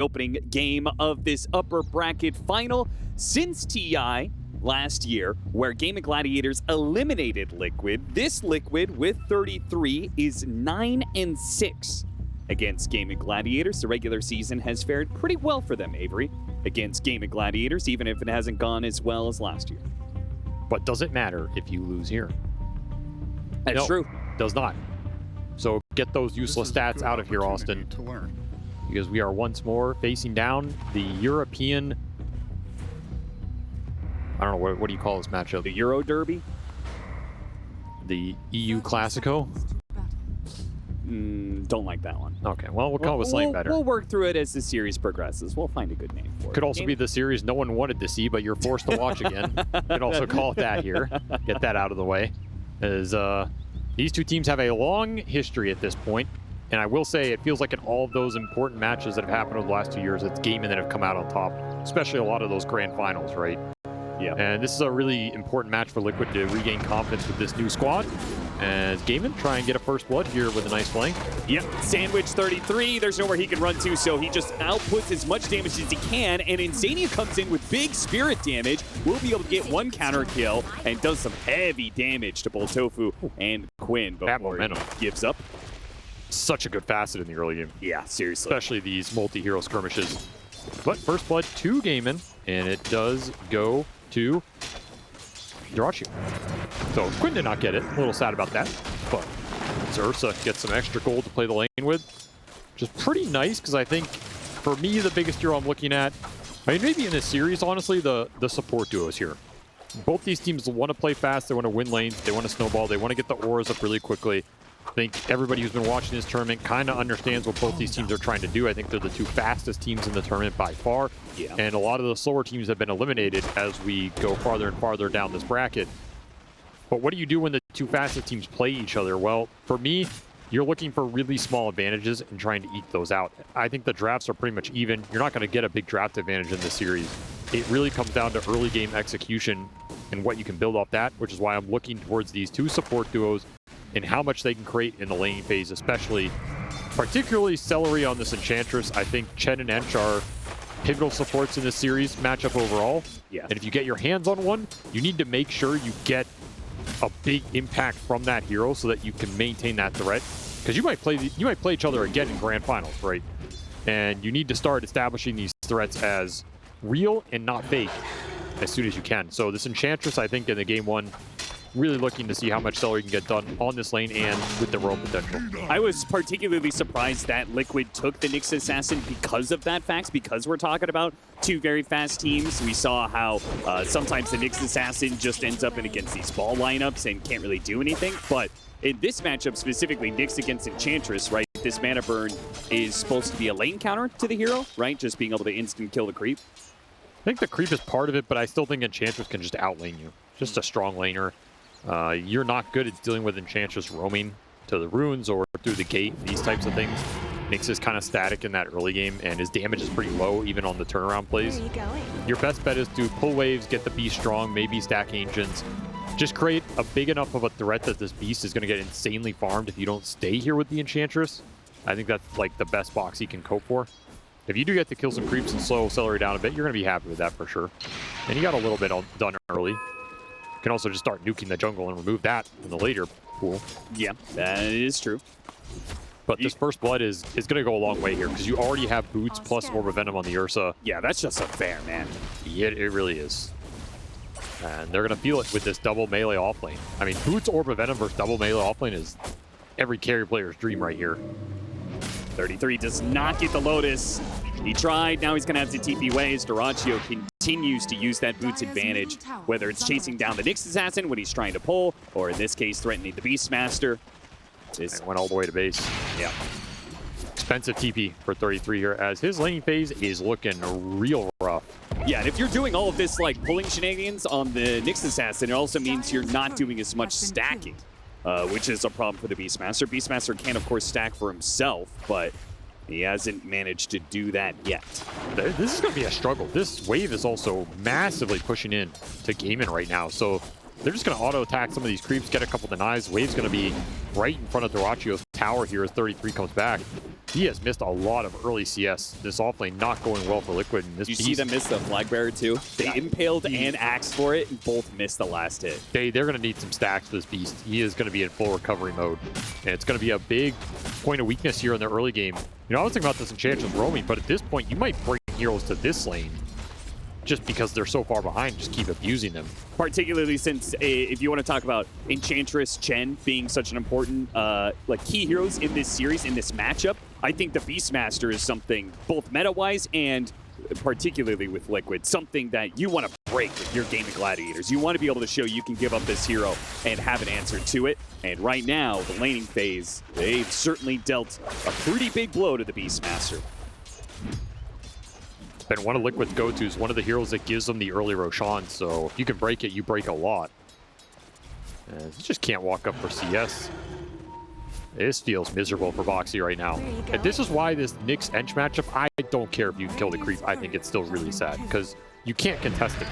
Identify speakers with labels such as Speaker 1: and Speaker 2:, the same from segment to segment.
Speaker 1: opening game of this upper bracket final since TI last year, where Gaimin Gladiators eliminated Liquid. This Liquid with 33 is 9-6 against Gaimin Gladiators. The regular season has fared pretty well for them, Avery, against Gaimin Gladiators, even if it hasn't gone as well as last year.
Speaker 2: But does it matter if you lose here?
Speaker 1: That's true.
Speaker 2: Does not. So get those useless stats out of here, Austin.
Speaker 3: To learn.
Speaker 2: Because we are once more facing down the European... I don't know, what do you call this matchup?
Speaker 1: The Euro Derby?
Speaker 2: The EU Classico?
Speaker 1: Don't like that one.
Speaker 2: Okay, well, we'll call it slightly better.
Speaker 1: We'll work through it as the series progresses. We'll find a good name for it.
Speaker 2: Could also be the series no one wanted to see, but you're forced to watch again. Could also call it that here. Get that out of the way. As these two teams have a long history at this point. And I will say, it feels like in all of those important matches that have happened over the last 2 years, it's Gaimin that have come out on top, especially a lot of those grand finals, right?
Speaker 1: Yeah.
Speaker 2: And this is a really important match for Liquid to regain confidence with this new squad. As Gaimin try and get a first blood here with a nice flank.
Speaker 1: Yep, Sandwich 33, there's nowhere he can run to, so he just outputs as much damage as he can, and Insania comes in with big spirit damage. We'll be able to get one counter kill and does some heavy damage to both Tofu and Quinn before he gives up.
Speaker 2: Such a good facet in the early game.
Speaker 1: Yeah, seriously.
Speaker 2: Especially these multi-hero skirmishes. But first blood to Gaimin, and it does go to Dyrachyo. So Quinn did not get it. A little sad about that. But Zersa gets some extra gold to play the lane with. Which is pretty nice, because I think, for me, the biggest hero I'm looking at, I mean, maybe in this series, honestly, the support duos here. Both these teams want to play fast. They want to win lanes. They want to snowball. They want to get the auras up really quickly. I think everybody who's been watching this tournament kind of understands what both these teams are trying to do. I think they're the two fastest teams in the tournament by far.
Speaker 1: Yeah.
Speaker 2: And a lot of the slower teams have been eliminated as we go farther and farther down this bracket. But what do you do when the two fastest teams play each other? Well, for me, you're looking for really small advantages and trying to eke those out. I think the drafts are pretty much even. You're not going to get a big draft advantage in this series. It really comes down to early game execution and what you can build off that, which is why I'm looking towards these two support duos and how much they can create in the laning phase, especially, particularly Celery on this Enchantress. I think Chen and Ench are pivotal supports in this series matchup overall.
Speaker 1: Yeah.
Speaker 2: And if you get your hands on one, you need to make sure you get a big impact from that hero so that you can maintain that threat. Because you might play each other again in grand finals, right? And you need to start establishing these threats as real and not fake as soon as you can. So this Enchantress, I think, in the game one, really looking to see how much Celery can get done on this lane and with the roam potential.
Speaker 1: I was particularly surprised that Liquid took the Nyx Assassin because of that fact, because we're talking about two very fast teams. We saw how sometimes the Nyx Assassin just ends up in against these ball lineups and can't really do anything. But in this matchup specifically, Nyx against Enchantress, right? This mana burn is supposed to be a lane counter to the hero, right? Just being able to instant kill the creep.
Speaker 2: I think the creep is part of it, but I still think Enchantress can just outlane you. Just a strong laner. You're not good at dealing with Enchantress roaming to the runes or through the gate, these types of things. Nyx is kind of static in that early game, and his damage is pretty low even on the turnaround plays.
Speaker 4: Where are you going?
Speaker 2: Your best bet is to pull waves, get the beast strong, maybe stack ancients. Just create a big enough of a threat that this beast is going to get insanely farmed if you don't stay here with the Enchantress. I think that's like the best box he can cope for. If you do get to kill some creeps and slow Celery down a bit, you're going to be happy with that for sure. And he got a little bit done early. You can also just start nuking the jungle and remove that in the later pool.
Speaker 1: Yeah, that is true.
Speaker 2: But this first blood is going to go a long way here because you already have boots plus Orb of Venom on the Ursa.
Speaker 1: Yeah, that's just unfair, man.
Speaker 2: Yeah, it really is. And they're going to feel it with this double melee offlane. I mean, boots Orb of Venom versus double melee offlane is every carry player's dream right here.
Speaker 1: 33 does not get the Lotus. He tried, now he's going to have to TP away as Dyrachyo continues to use that boots advantage, whether it's chasing down the Nyx Assassin when he's trying to pull, or in this case, threatening the Beastmaster.
Speaker 2: This went all the way to base.
Speaker 1: Yeah.
Speaker 2: Expensive TP for 33 here, as his laning phase is looking real rough.
Speaker 1: Yeah, and if you're doing all of this, like, pulling shenanigans on the Nyx Assassin, it also means you're not doing as much stacking, which is a problem for the Beastmaster. Beastmaster can, of course, stack for himself, but he hasn't managed to do that yet.
Speaker 2: This is going to be a struggle. This wave is also massively pushing in to Gaimin right now. So they're just going to auto-attack some of these creeps, get a couple denies. Wave's going to be right in front of Dyrachyo's tower here as 33 comes back. he has missed a lot of early CS. This offlane not going well for Liquid. And this
Speaker 1: Did you see them miss the flag bearer too? They impaled and axed for it, and both missed the last hit.
Speaker 2: They're going to need some stacks for this beast. He is going to be in full recovery mode. And it's going to be a big point of weakness here in the early game. You know, I was thinking about this Enchantress roaming, but at this point, you might bring heroes to this lane just because they're so far behind, just keep abusing them.
Speaker 1: Particularly since, if you want to talk about Enchantress Chen being such an important like key heroes in this series, in this matchup, I think the Beastmaster is something both meta-wise and particularly with Liquid, something that you want to break with your Gaimin Gladiators. You want to be able to show you can give up this hero and have an answer to it. And right now, the laning phase, they've certainly dealt a pretty big blow to the Beastmaster.
Speaker 2: Been one of Liquid's go-tos, one of the heroes that gives them the early Roshan, so if you can break it, you break a lot. And you just can't walk up for CS. This feels miserable for Boxy right now. And this is why this Nyx Ench matchup, I don't care if you kill the creep. I think it's still really sad, because you can't contest it,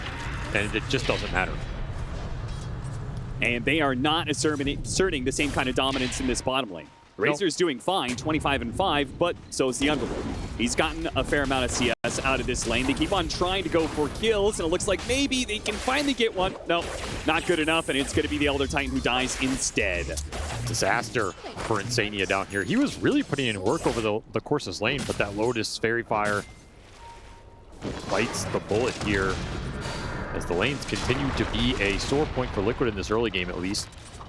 Speaker 2: and it just doesn't matter.
Speaker 1: And they are not asserting the same kind of dominance in this bottom lane. Razor's doing fine, 25-5, but so is the Underlord. He's gotten a fair amount of CS out of this lane. They keep on trying to go for kills, and it looks like maybe they can finally get one. No, not good enough, and it's going to be the Elder Titan who dies instead.
Speaker 2: Disaster for Insania down here. He was really putting in work over the course of his lane, but that Lotus Fairy Fire bites the bullet here as the lanes continue to be a sore point for Liquid in this early game, at least.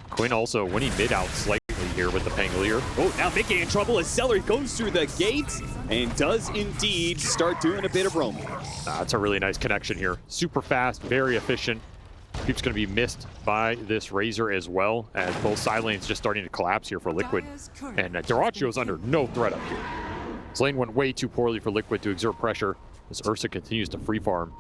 Speaker 2: Quinn also winning mid out slightly here with the Pangolier.
Speaker 1: Oh, now Vicky in trouble as Celery goes through the gates and does indeed start doing a bit of roaming.
Speaker 2: That's a really nice connection here. Super fast, very efficient. Creep's going to be missed by this Razor as well, as both side lanes just starting to collapse here for Liquid. And Durachio's under no threat up here. This lane went way too poorly for Liquid to exert pressure as Ursa continues to free farm.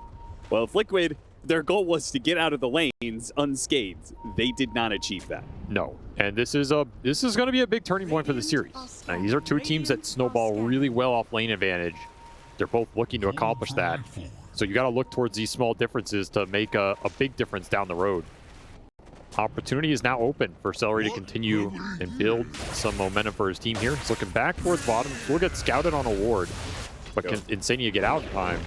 Speaker 1: Well, if Liquid, their goal was to get out of the lanes unscathed, they did not achieve that.
Speaker 2: No, and this is going to be a big turning point for the series. Now, these are two teams that snowball really well off lane advantage. They're both looking to accomplish that. So you got to look towards these small differences to make a big difference down the road. Opportunity is now open for Celery to continue and build some momentum for his team here. He's looking back towards bottom. We'll get scouted on a ward, but can Insania get out in time?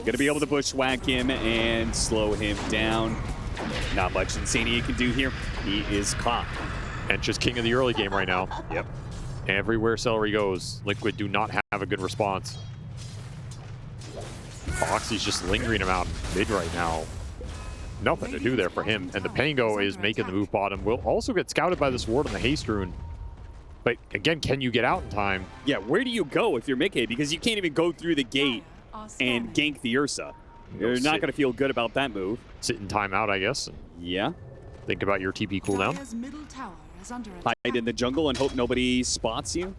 Speaker 1: Gonna be able to bushwhack him and slow him down. Not much Insania can do here. He is caught.
Speaker 2: And just king of the early game right now.
Speaker 1: Yep.
Speaker 2: Everywhere Celery goes, Liquid do not have a good response. Foxy's just lingering him out mid right now. Nothing to do there for him. And the Pango is making the move bottom. Will also get scouted by this ward on the Haste Rune. But again, can you get out in time?
Speaker 1: Yeah, where do you go if you're Mickey? Because you can't even go through the gate and gank the Ursa. You're not going to feel good about that move.
Speaker 2: Sit in timeout, I guess.
Speaker 1: Yeah.
Speaker 2: Think about your TP cooldown.
Speaker 1: Hide in the jungle and hope nobody spots you.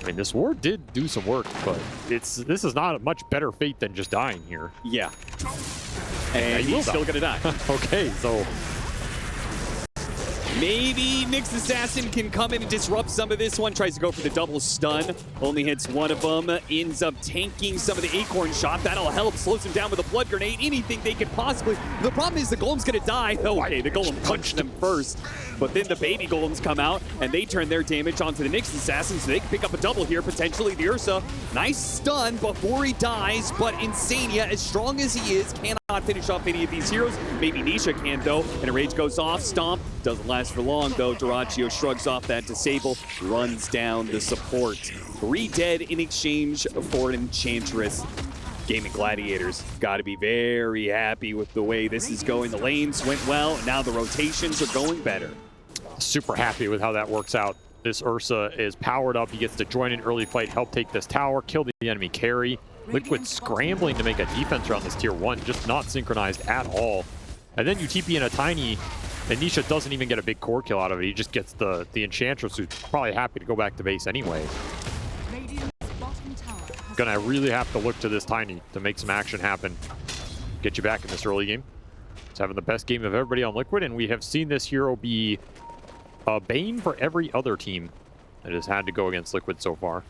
Speaker 2: I mean, this ward did do some work, but this is not a much better fate than just dying here.
Speaker 1: Yeah. And he's still going to die.
Speaker 2: Okay, so
Speaker 1: maybe Nyx Assassin can come in and disrupt some of this one. Tries to go for the double stun. Only hits one of them. Ends up tanking some of the Acorn shot. That'll help. Slows him down with a blood grenade. Anything they could possibly... The problem is the Golem's going to die. Okay, the Golem punched them first. But then the baby Golems come out, and they turn their damage onto the Nyx Assassin, so they can pick up a double here, potentially the Ursa. Nice stun before he dies, but Insania, as strong as he is, cannot finish off any of these heroes. Maybe Nisha can, though, and a rage goes off. Stomp doesn't last for long, though. Durachio shrugs off that disable, runs down the support. 3 dead in exchange for an Enchantress. Gaimin Gladiators got to be very happy with the way this is going. The lanes went well, and now the rotations are going better.
Speaker 2: Super happy with how that works out. This Ursa is powered up. He gets to join an early fight, help take this tower, kill the enemy carry. Liquid scrambling to make a defense around this tier 1, just not synchronized at all. And then you TP in a tiny, and Nisha doesn't even get a big core kill out of it. He just gets the Enchantress, who's probably happy to go back to base anyway. Gonna really have to look to this Tiny to make some action happen. Get you back in this early game. It's having the best game of everybody on Liquid, and we have seen this hero be a bane for every other team that has had to go against Liquid so far.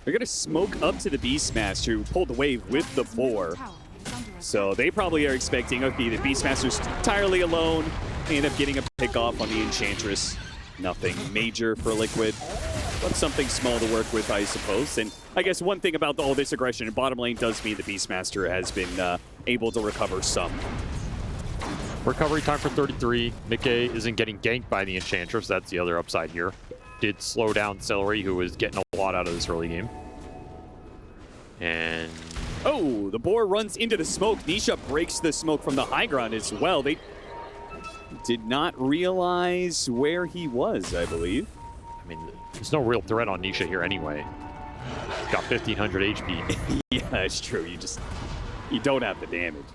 Speaker 1: They're gonna smoke up to the Beastmaster, who pulled the wave with the boar. So they probably are expecting, okay, the Beastmaster's entirely alone. They end up getting a pick off on the Enchantress. Nothing major for Liquid. but something small to work with, I suppose. And I guess one thing about all this aggression in bottom lane does mean the Beastmaster has been able to recover some.
Speaker 2: Recovery time for 33. Mickey isn't getting ganked by the Enchantress. That's the other upside here. Did slow down Celery, who was getting a lot out of this early game. And...
Speaker 1: oh, the boar runs into the smoke. Nisha breaks the smoke from the high ground as well. They did not realize where he was, I believe.
Speaker 2: I mean, there's no real threat on Nisha here anyway. Got 1,500 HP.
Speaker 1: Yeah, it's true. You don't have the damage.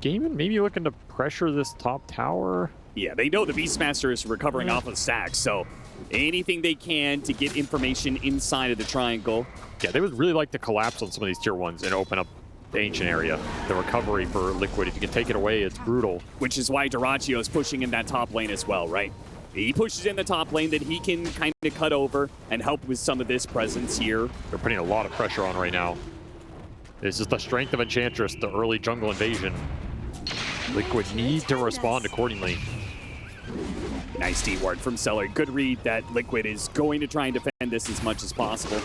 Speaker 2: Gaimin maybe looking to pressure this top tower.
Speaker 1: Yeah, they know the Beastmaster is recovering off of stacks, so anything they can to get information inside of the triangle.
Speaker 2: Yeah, they would really like to collapse on some of these tier 1s and open up the ancient area. The recovery for Liquid, if you can take it away, it's brutal.
Speaker 1: Which is why Duraccio is pushing in that top lane as well, right? He pushes in the top lane that he can kind of cut over and help with some of this presence here.
Speaker 2: They're putting a lot of pressure on right now. This is the strength of Enchantress, the early jungle invasion. Liquid need to respond accordingly.
Speaker 1: Nice D-ward from Celery. Good read that Liquid is going to try and defend this as much as possible.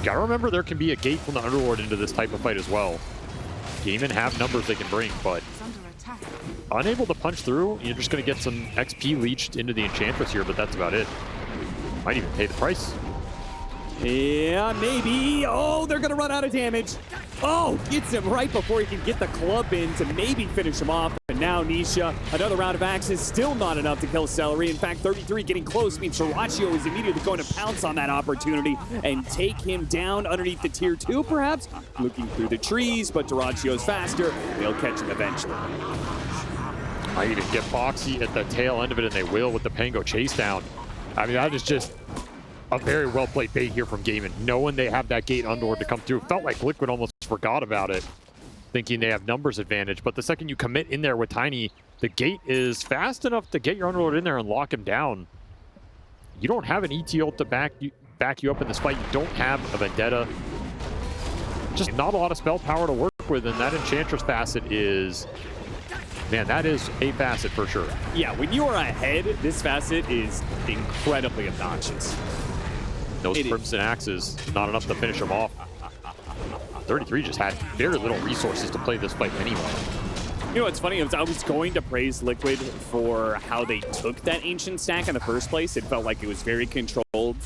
Speaker 2: Gotta remember there can be a gate from the Underlord into this type of fight as well. Gaimin have numbers they can bring, but unable to punch through, you're just gonna get some XP leached into the Enchantress here, but that's about it. Might even pay the price.
Speaker 1: Yeah, maybe. Oh, they're going to run out of damage. Oh, gets him right before he can get the club in to maybe finish him off. And now Nisha, another round of axes, still not enough to kill Celery. In fact, 33 getting close means Duraccio is immediately going to pounce on that opportunity and take him down underneath the tier 2, perhaps. Looking through the trees, but Duraccio's faster. They'll catch him eventually.
Speaker 2: Might even get Foxy at the tail end of it, and they will with the Pango chase down. I mean, that is just a very well-played bait here from Gaimin. Knowing they have that gate Underlord to come through. Felt like Liquid almost forgot about it, thinking they have numbers advantage. But the second you commit in there with Tiny, the gate is fast enough to get your Underlord in there and lock him down. You don't have an ET ult to back you up in this fight. You don't have a Vendetta. Just not a lot of spell power to work with, and that Enchantress facet is... man, that is a facet for sure. Yeah,
Speaker 1: when you are ahead, this facet is incredibly obnoxious.
Speaker 2: Those Crimson Axes, not enough to finish him off. 33 just had very little resources to play this fight anyway.
Speaker 1: You know what's funny? I was going to praise Liquid for how they took that Ancient stack in the first place. It felt like it was very controlled.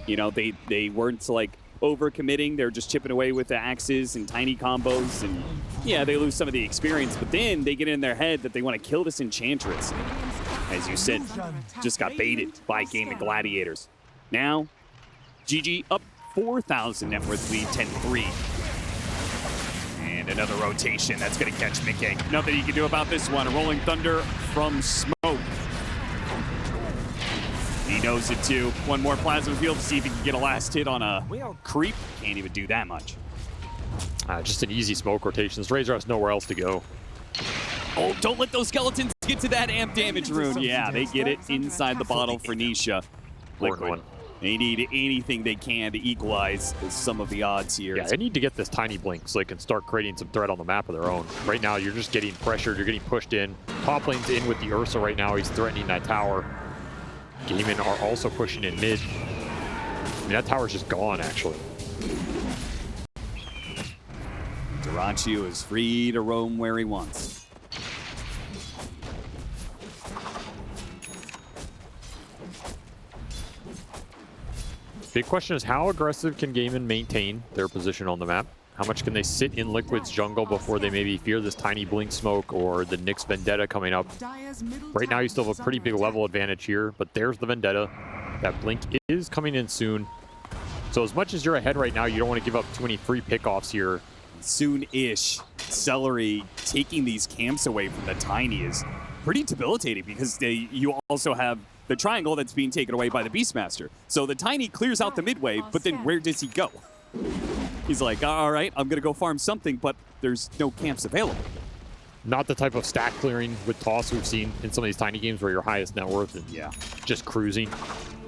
Speaker 1: You know, they weren't like over-committing. They're just chipping away with the axes and tiny combos. And yeah, they lose some of the experience, but then they get in their head that they want to kill this Enchantress. As you said, just got baited by Gaimin Gladiators. Now, GG up 4,000 net worth lead, 10-3. And another rotation that's going to catch Mickey. Nothing you can do about this one. A Rolling Thunder from Smoke. He knows it too. One more plasma field to see if he can get a last hit on a creep. Can't even do that much.
Speaker 2: Just an easy smoke rotation. This Razor has nowhere else to go.
Speaker 1: Oh, don't let those skeletons get to that amp damage rune. Yeah, they get it inside the bottle for Nisha. Liquid. They need anything they can to equalize some of the odds here.
Speaker 2: Yeah, they need to get this tiny blink so they can start creating some threat on the map of their own. Right now, you're just getting pressured. You're getting pushed in. Top lane's in with the Ursa right now. He's threatening that tower. Gaimin are also pushing in mid. I mean, that tower's just gone, actually.
Speaker 1: Duraccio is free to roam where he wants.
Speaker 2: Big question is, how aggressive can Gaimin maintain their position on the map? How much can they sit in Liquid's jungle before they maybe fear this tiny blink smoke or the Nyx Vendetta coming up? Right now, you still have a pretty big level advantage here, but there's the Vendetta. That blink is coming in soon. So as much as you're ahead right now, you don't want to give up too many free pickoffs here.
Speaker 1: Soon-ish, Celery taking these camps away from the Tiny is pretty debilitating because you also have the triangle that's being taken away by the Beastmaster. So the Tiny clears out the midway, but then where does he go? He's like, all right, I'm going to go farm something, but there's no camps available.
Speaker 2: Not the type of stack clearing with Toss we've seen in some of these Tiny games where your highest net worth and just cruising.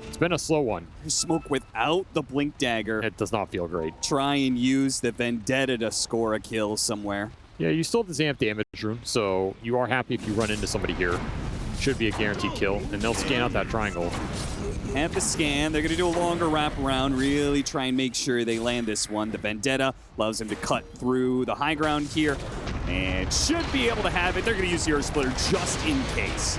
Speaker 2: It's been a slow one.
Speaker 1: Smoke without the Blink Dagger.
Speaker 2: It does not feel great.
Speaker 1: Try and use the Vendetta to score a kill somewhere.
Speaker 2: Yeah, you still have the Zamp damage rune, so you are happy if you run into somebody here. Should be a guaranteed kill, and they'll scan out that triangle.
Speaker 1: have the scan. They're going to do a longer wraparound, really try and make sure they land this one. The Vendetta allows them to cut through the high ground here and should be able to have it. They're going to use the Earth Splitter just in case.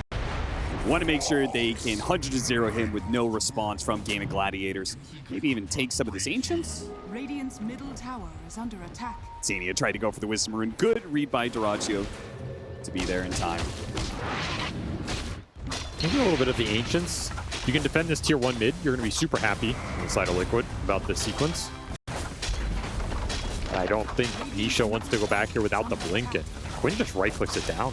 Speaker 1: Want to make sure they can 100-0 him with no response from Gaimin Gladiators. Maybe even take some of this Ancients.
Speaker 3: Radiant's middle tower is under attack.
Speaker 1: Xenia tried to go for the Wisdom Rune. Good read by Dyrachyo to be there in time.
Speaker 2: Maybe a little bit of the Ancients. You can defend this tier 1 mid. You're going to be super happy on the side of Liquid about this sequence. I don't think Nisha wants to go back here without the blink, and Quinn just right-clicks it down.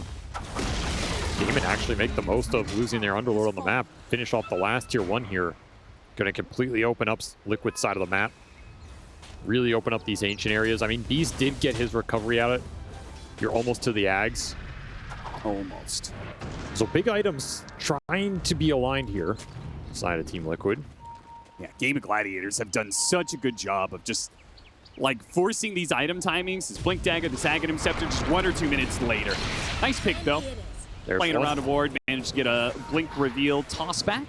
Speaker 2: Gaimin actually make the most of losing their Underlord on the map. Finish off the last tier 1 here. Going to completely open up Liquid's side of the map. Really open up these Ancient areas. I mean, Beast did get his recovery out of it. You're almost to the Ags.
Speaker 1: Almost.
Speaker 2: So big items trying to be aligned here. Side of Team Liquid.
Speaker 1: Yeah, Gaimin Gladiators have done such a good job of just like forcing these item timings. This Blink Dagger, this Aghanim Scepter, just 1 or 2 minutes later. Nice pick though.
Speaker 2: There's
Speaker 1: Playing
Speaker 2: one.
Speaker 1: around a ward, managed to get a Blink reveal toss back.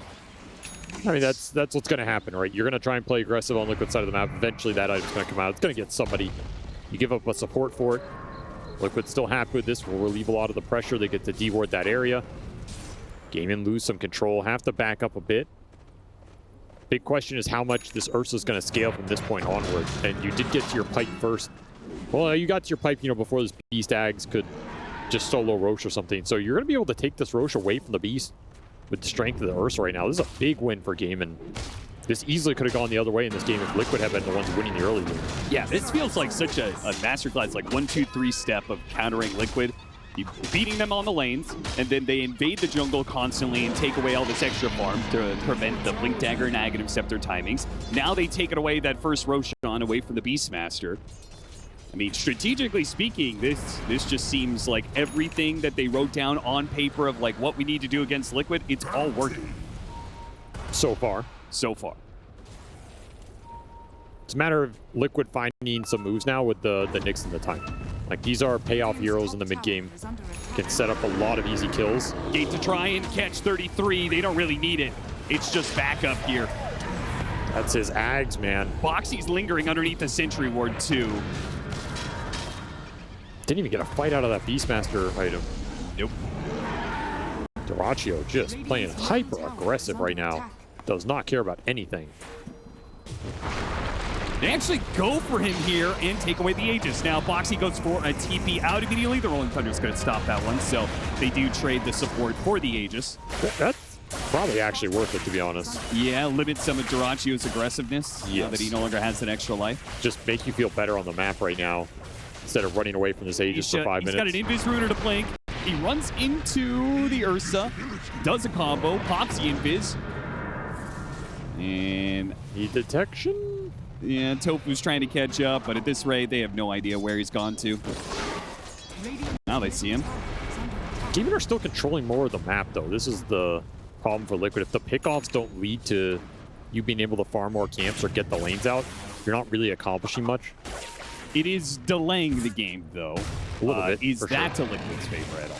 Speaker 2: I mean, that's what's going to happen, right? You're going to try and play aggressive on Liquid side of the map. Eventually that item's going to come out. It's going to get somebody. You give up a support for it. Liquid's still happy with this. Will relieve a lot of the pressure. They get to deward that area. Gaimin lose some control. Have to back up a bit. Big question is how much this Ursa's going to scale from this point onward. And you did get to your pipe first. Well, you got to your pipe, you know, before this Beast Ags could just solo Roche or something. So you're going to be able to take this Roche away from the Beast with the strength of the Ursa right now. This is a big win for Gaimin. This easily could have gone the other way in this game if Liquid had been the ones winning the early game.
Speaker 1: Yeah, this feels like such a masterclass, like 1, 2, 3 step of countering Liquid. You beating them on the lanes, and then they invade the jungle constantly and take away all this extra farm to prevent the Blink Dagger and Aghanim Scepter timings. Now they take it away, that first Roshan away from the Beastmaster. I mean, strategically speaking, this just seems like everything that they wrote down on paper of like what we need to do against Liquid, it's all working.
Speaker 2: So far.
Speaker 1: So far.
Speaker 2: It's a matter of Liquid finding some moves now with the Nyx and the time. Like, these are payoff heroes in the mid game. Can set up a lot of easy kills.
Speaker 1: Gate to try and catch 33. They don't really need it. It's just backup here.
Speaker 2: That's his Ags, man.
Speaker 1: Boxy's lingering underneath the Sentry Ward too.
Speaker 2: Didn't even get a fight out of that Beastmaster item.
Speaker 1: Nope.
Speaker 2: Dyrachyo just playing hyper-aggressive right now. Does not care about anything.
Speaker 1: They actually go for him here and take away the Aegis. Now, Boxy goes for a TP out immediately. The Rolling Thunder's going to stop that one, so they do trade the support for the Aegis.
Speaker 2: That's probably actually worth it, to be honest.
Speaker 1: Yeah, limit some of Dyrachyo's aggressiveness now that he no longer has that extra life.
Speaker 2: Just make you feel better on the map right now instead of running away from this Aegis for 5 minutes.
Speaker 1: He's got an Invis Ruiner to blink. He runs into the Ursa, does a combo, pops the Invis. And
Speaker 2: need detection?
Speaker 1: Yeah, Tofu's trying to catch up, but at this rate, they have no idea where he's gone to. Now they see him.
Speaker 2: Gaimin are still controlling more of the map, though. This is the problem for Liquid. If the pickoffs don't lead to you being able to farm more camps or get the lanes out, you're not really accomplishing much.
Speaker 1: It is delaying the game, though.
Speaker 2: A little bit,
Speaker 1: Is
Speaker 2: for
Speaker 1: that
Speaker 2: sure.
Speaker 1: to Liquid's favor at all?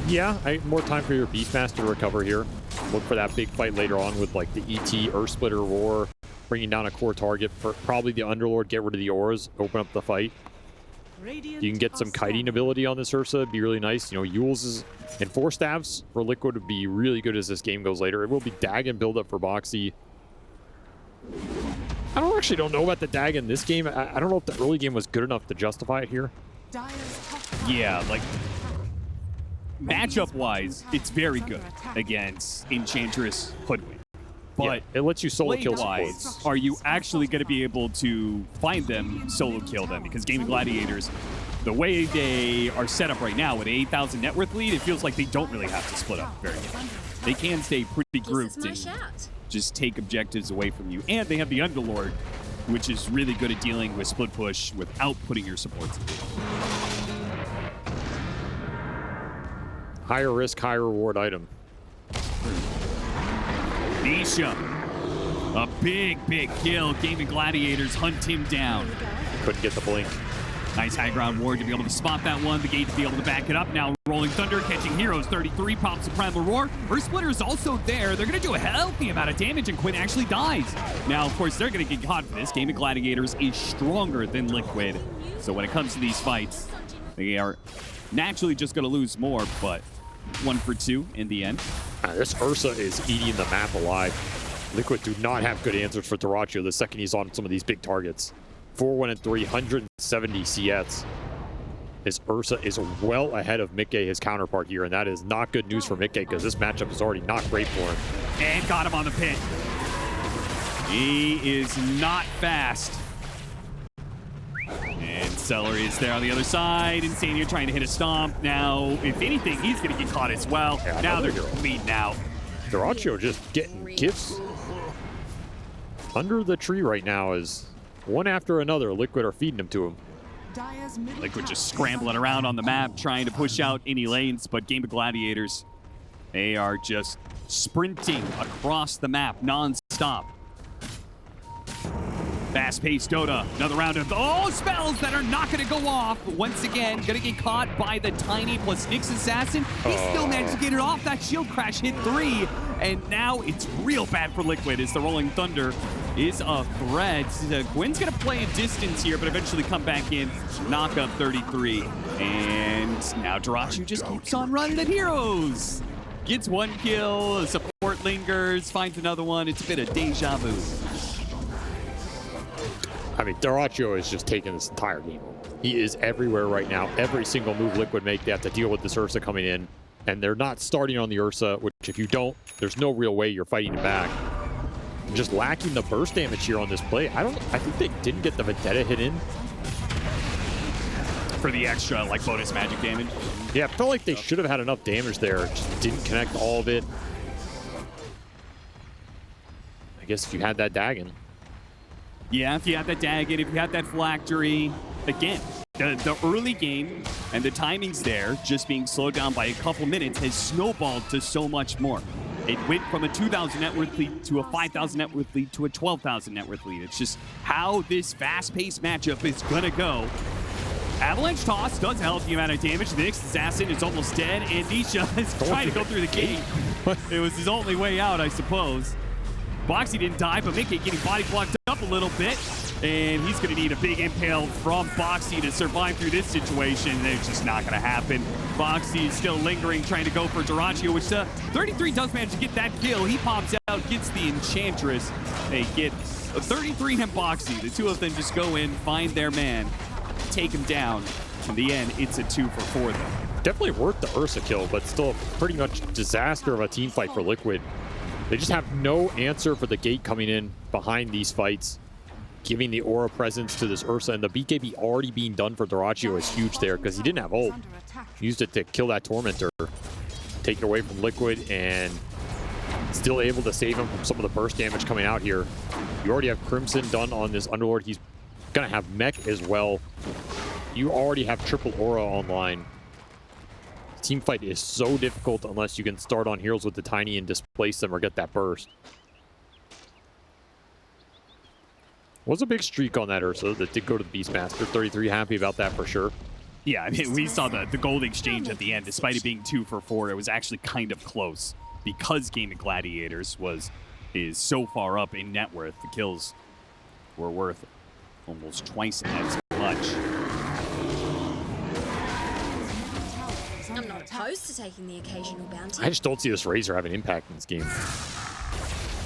Speaker 2: Yeah, more time for your Beastmaster to recover here. Look for that big fight later on with like the ET, Earth Splitter, Roar, bringing down a core target for probably the Underlord, get rid of the auras, open up the fight. You can get some kiting ability on this Ursa, it'd be really nice. You know, Yules and 4 staffs for Liquid would be really good as this game goes later. It will be Dagon build up for Boxy. I don't know about the Dagon in this game. I don't know if the early game was good enough to justify it here.
Speaker 1: Yeah, like matchup-wise, it's very good against Enchantress Hoodwink. But
Speaker 2: yeah, it lets you solo kill
Speaker 1: play-wise,
Speaker 2: supports.
Speaker 1: are you actually going to be able to find them, solo kill them? Because Gaimin Gladiators, the way they are set up right now with an 8,000 net worth lead, it feels like they don't really have to split up very much. They can stay pretty grouped and just take objectives away from you. And they have the Underlord, which is really good at dealing with split push without putting your supports in.
Speaker 2: Higher risk, higher reward item.
Speaker 1: Nisha, a big kill. Gaimin Gladiators hunt him down.
Speaker 2: Couldn't get the blink.
Speaker 1: Nice high ground ward to be able to spot that one. The gate to be able to back it up. Now Rolling Thunder catching heroes. 33 pops the Primal Roar. Earth Splitter is also there. They're going to do a healthy amount of damage, and Quinn actually dies. Now, of course, they're going to get caught for this. Gaimin Gladiators is stronger than Liquid. So when it comes to these fights, they are naturally just going to lose more, but 1 for 2 in the end.
Speaker 2: This Ursa is eating the map alive. Liquid do not have good answers for Dyrachyo the second he's on some of these big targets. 4-1-3, 170 CS. This Ursa is well ahead of Mikke, his counterpart here, and that is not good news for Mikke because this matchup is already not great for him.
Speaker 1: And got him on the pit. He is not fast. And Celery is there on the other side. Insania trying to hit a stomp. Now, if anything, he's going to get caught as well.
Speaker 2: Yeah,
Speaker 1: now they're bleeding out.
Speaker 2: Dyrachyo just getting gifts under the tree right now as one after another, Liquid are feeding them to him.
Speaker 1: Liquid just scrambling around on the map, trying to push out any lanes, but Gaimin Gladiators, they are just sprinting across the map non-stop. Fast-paced Dota, another round of spells that are not going to go off. Once again, going to get caught by the Tiny plus Nyx Assassin. He still managed to get it off. That shield crash hit 3, and now it's real bad for Liquid as the Rolling Thunder is a threat. Gwen's going to play a distance here, but eventually come back in, knock up 33. And now Dyrachyo just keeps on running at heroes. Gets 1 kill, support lingers, finds another one. It's a bit of deja vu.
Speaker 2: I mean, Dyrachyo is just taking this entire game. He is everywhere right now. Every single move Liquid make, they have to deal with this Ursa coming in. And they're not starting on the Ursa, which if you don't, there's no real way you're fighting it back. Just lacking the burst damage here on this play. I think they didn't get the Vendetta hit in.
Speaker 1: For the extra, like, bonus magic damage.
Speaker 2: Yeah, I felt like they should have had enough damage there. Just didn't connect all of it. I guess if you had that Dagon.
Speaker 1: Yeah, if you had that Dagon, if you had that Phylactery, again, the early game and the timings there, just being slowed down by a couple minutes, has snowballed to so much more. It went from a 2,000 net worth lead to a 5,000 net worth lead to a 12,000 net worth lead. It's just how this fast-paced matchup is going to go. Avalanche Toss does a healthy amount of damage. The Nyx Assassin is almost dead, and Nisha is trying to go through the gate. It was his only way out, I suppose. Boxy didn't die, but Mikke getting body blocked up a little bit. And he's going to need a big impale from Boxy to survive through this situation. It's just not going to happen. Boxy is still lingering, trying to go for Dyrachyo, which 33 does manage to get that kill. He pops out, gets the Enchantress. They get 33 and Boxy. The two of them just go in, find their man, take him down. In the end, it's a 2 for 4 though.
Speaker 2: Definitely worth the Ursa kill, but still pretty much disaster of a team fight for Liquid. They just have no answer for the gate coming in behind these fights. Giving the aura presence to this Ursa, and the BKB already being done for Dyrachyo is huge there because he didn't have ult. Used it to kill that Tormentor. Take it away from Liquid and still able to save him from some of the burst damage coming out here. You already have Crimson done on this Underlord. He's going to have Mech as well. You already have triple aura online. Team fight is so difficult unless you can start on heroes with the Tiny and displace them or get that burst. Was a big streak on that Ursa that did go to the Beastmaster. 33 happy about that for sure.
Speaker 1: Yeah, I mean, we saw the gold exchange at the end. Despite it being 2 for 4, it was actually kind of close because Gaimin Gladiators is so far up in net worth. The kills were worth almost twice as much.
Speaker 4: I'm not opposed to taking the occasional bounty.
Speaker 2: I just don't see this Razor having impact in this game.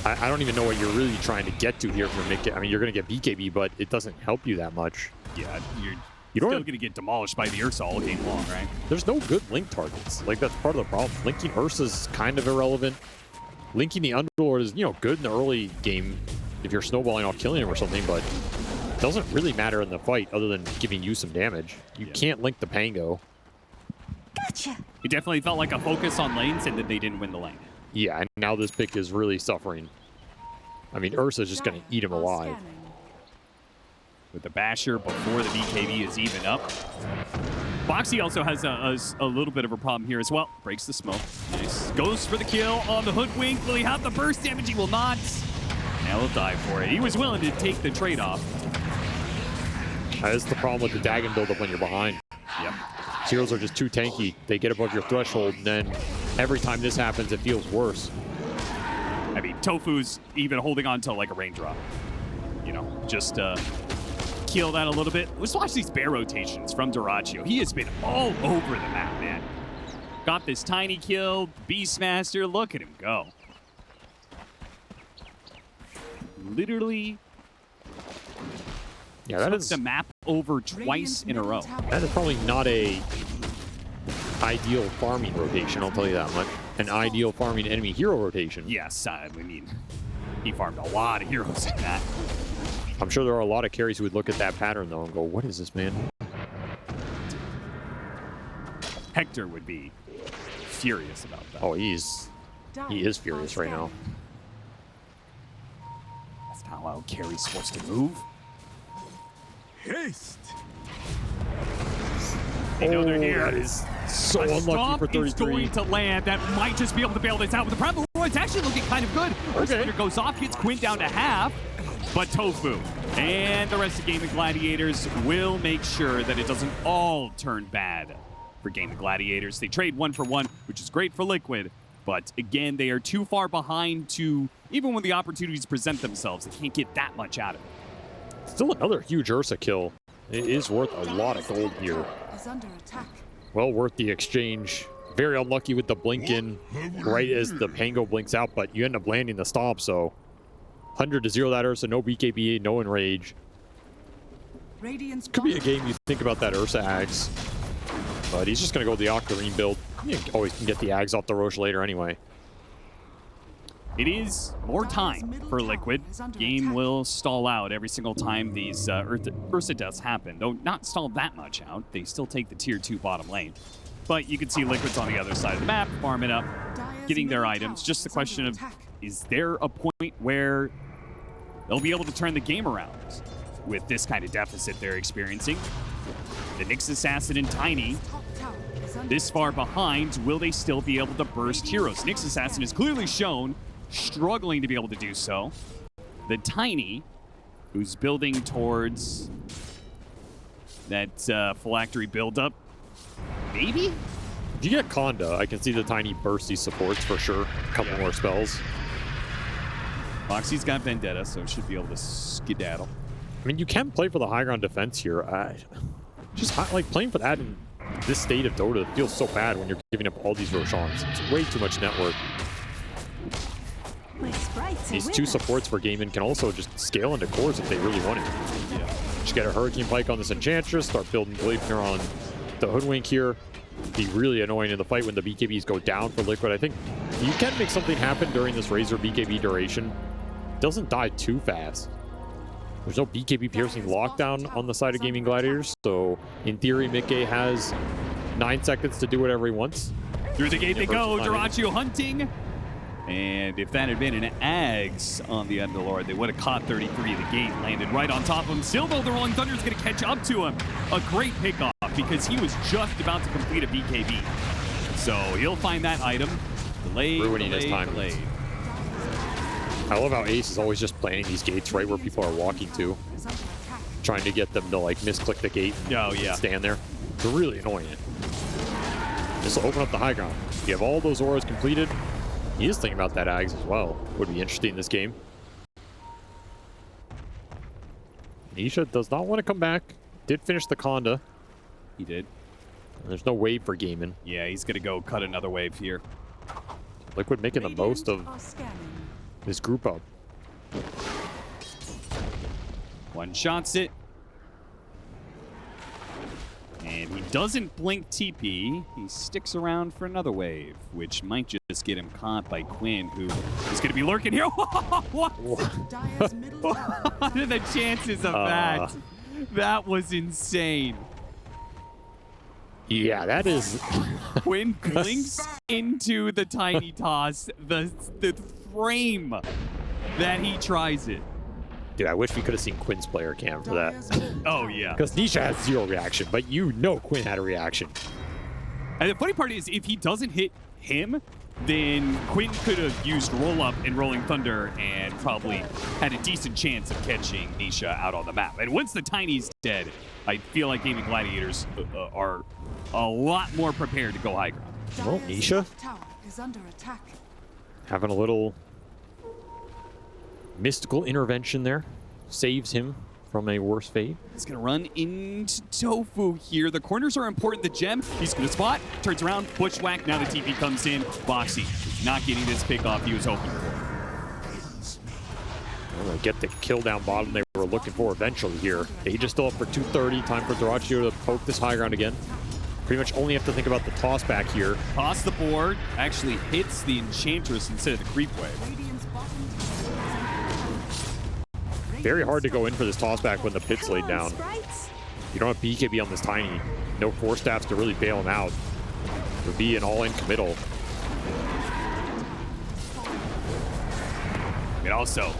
Speaker 2: I don't even know what you're really trying to get to here for Mikke. I mean, you're going to get BKB, but it doesn't help you that much.
Speaker 1: Yeah, you're
Speaker 2: don't
Speaker 1: still going to get demolished by the Ursa all game long, right?
Speaker 2: There's no good link targets. Like, that's part of the problem. Linking Ursa's kind of irrelevant. Linking the Underlord is, good in the early game if you're snowballing off killing him or something, but it doesn't really matter in the fight other than giving you some damage. You can't link the Pango.
Speaker 3: Gotcha.
Speaker 1: It definitely felt like a focus on lanes, and then they didn't win the lane.
Speaker 2: Yeah, and now this pick is really suffering. I mean, Ursa's just going to eat him alive.
Speaker 1: With the Basher before the BKB is even up. Boxy also has a little bit of a problem here as well. Breaks the smoke. Nice. Goes for the kill on the Hoodwink. Will he have the burst damage? He will not. Now he'll die for it. He was willing to take the trade-off.
Speaker 2: That's the problem with the Dagon buildup when you're behind.
Speaker 1: Yep.
Speaker 2: Heroes are just too tanky. They get above your threshold, and then every time this happens, it feels worse.
Speaker 1: I mean, Tofu's even holding on to like a raindrop. You know, just kill that a little bit. Let's watch these bear rotations from Dyrachyo. He has been all over the map, man. Got this tiny kill, Beastmaster. Look at him go. Literally,
Speaker 2: Yeah, that
Speaker 1: took
Speaker 2: is
Speaker 1: the map over twice in a row.
Speaker 2: that is probably not a ideal farming rotation. I'll tell you that much. An ideal farming enemy hero rotation.
Speaker 1: Yes, I mean, he farmed a lot of heroes in that.
Speaker 2: I'm sure there are a lot of carries who would look at that pattern though and go, "What is this, man?"
Speaker 1: Hector would be furious about that.
Speaker 2: Oh, he is furious right now.
Speaker 1: That's not how carry's supposed to move.
Speaker 5: Haste.
Speaker 1: They know they're here.
Speaker 2: That is so
Speaker 1: A
Speaker 2: unlucky
Speaker 1: stomp
Speaker 2: for
Speaker 1: is
Speaker 2: 33.
Speaker 1: going to land. That might just be able to bail this out with the problem. It's actually looking kind of good. First
Speaker 2: Okay.
Speaker 1: hitter goes off, gets Quinn down to half, but Tofu and the rest of Gaimin Gladiators will make sure that it doesn't all turn bad for Gaimin Gladiators. They trade 1 for 1, which is great for Liquid, but again, they are too far behind to, even when the opportunities present themselves, they can't get that much out of it.
Speaker 2: Still another huge Ursa kill. It is worth a lot of gold here.
Speaker 3: Is under attack.
Speaker 2: Well worth the exchange. Very unlucky with the blink in right as the Pango blinks out, but you end up landing the stomp, so 100 to 0 that Ursa, no BKB, no enrage.
Speaker 3: Radiant's
Speaker 2: Could be a game you think about that Ursa Ags, but he's just going to go with the Octarine build. You always can get the Ags off the Roche later anyway.
Speaker 1: It is more time for Liquid. Game will stall out every single time these Ursa deaths happen. Though not stall that much out. They still take the tier 2 bottom lane. But you can see Liquid's on the other side of the map, farming up, getting their items. Just the question of, is there a point where they'll be able to turn the game around with this kind of deficit they're experiencing? The Nyx Assassin and Tiny this far behind, will they still be able to burst heroes? Nyx Assassin has clearly shown struggling to be able to do so. The Tiny, who's building towards that phylactery buildup, maybe?
Speaker 2: If you get Conda, I can see the Tiny burst these supports for sure. A couple more spells.
Speaker 1: Foxy's got Vendetta, so should be able to skedaddle.
Speaker 2: I mean, you can play for the high ground defense here. Just like playing for that in this state of Dota feels so bad when you're giving up all these Roshans. It's way too much network. These two supports for Gaimin can also just scale into cores if they really want it.
Speaker 1: Yeah.
Speaker 2: Just get a Hurricane Pike on this Enchantress, start building Gleipnir on the Hoodwink here. Be really annoying in the fight when the BKBs go down for Liquid. I think you can make something happen during this Razor BKB duration. Doesn't die too fast. There's no BKB piercing lockdown on the side of Gaimin Gladiators, so in theory, Mickey has 9 seconds to do whatever he wants.
Speaker 1: Through the gate they go, Dyrachyo hunting. And if that had been an Ags on the Underlord, they would have caught 33. The gate landed right on top of him. Still, though, the Rolling Thunder is going to catch up to him. A great pickoff because he was just about to complete a BKB. So he'll find that item. Delayed,
Speaker 2: Ruining his
Speaker 1: delayed,
Speaker 2: time.
Speaker 1: delayed.
Speaker 2: I love how Ace is always just planting these gates right where people are walking to, trying to get them to like misclick the gate and stand there. It's really annoying. This will open up the high ground. You have all those auras completed. He is thinking about that Ags as well. Would be interesting in this game. Nisha does not want to come back. Did finish the Conda.
Speaker 1: He did.
Speaker 2: There's no wave for Gaimin.
Speaker 1: Yeah, he's going to go cut another wave here.
Speaker 2: Liquid making the most of this group up.
Speaker 1: One shots it. And he doesn't blink TP. He sticks around for another wave, which might just get him caught by Quinn, who is going to be lurking here. What? What are the chances of that? That was insane.
Speaker 2: Yeah, that is...
Speaker 1: Quinn blinks into the tiny toss, the frame that he tries it.
Speaker 2: Dude, I wish we could have seen Quinn's player cam for that.
Speaker 1: Oh, yeah.
Speaker 2: Because Nisha has 0 reaction, but you know Quinn had a reaction.
Speaker 1: And the funny part is, if he doesn't hit him, then Quinn could have used Roll Up and Rolling Thunder and probably had a decent chance of catching Nisha out on the map. And once the Tiny's dead, I feel like Gaimin Gladiators are a lot more prepared to go high ground.
Speaker 2: Well, Nisha
Speaker 3: Tower is under attack.
Speaker 2: having a little mystical intervention there. Saves him from a worse fate.
Speaker 1: He's going to run into Tofu here. The corners are important. The gem, he's going to spot, turns around, bushwhack. Now the TP comes in. Boxy not getting this pick off he was hoping for.
Speaker 2: Well, they get the kill down bottom they were looking for eventually here. Age is still up for 230. Time for Doraccio to poke this high ground again. Pretty much only have to think about the toss back here.
Speaker 1: Toss the board, actually hits the Enchantress instead of the creep wave.
Speaker 3: Radiant's bottom tower is under attack.
Speaker 2: Very hard to go in for this toss back when the pit's laid down. You don't have BKB on this Tiny. No Force Staffs to really bail him out. It would be an all-in committal.
Speaker 1: And also,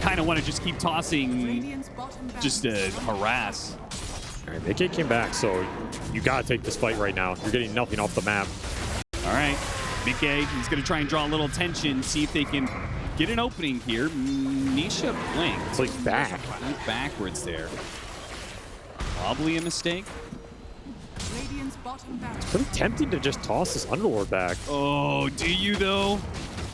Speaker 1: kind of want to just keep tossing
Speaker 3: Radiant's bottom
Speaker 1: just to harass.
Speaker 2: All right, Mickey came back, so you got to take this fight right now. You're getting nothing off the map.
Speaker 1: All right, Mickey, he's going to try and draw a little tension, see if they can get an opening here. Nisha blinked.
Speaker 2: Blink back.
Speaker 1: Blink backwards there. Probably a mistake.
Speaker 3: Radiant's bottom barracks.
Speaker 2: Pretty tempting to just toss this Underlord back.
Speaker 1: Oh, do you though?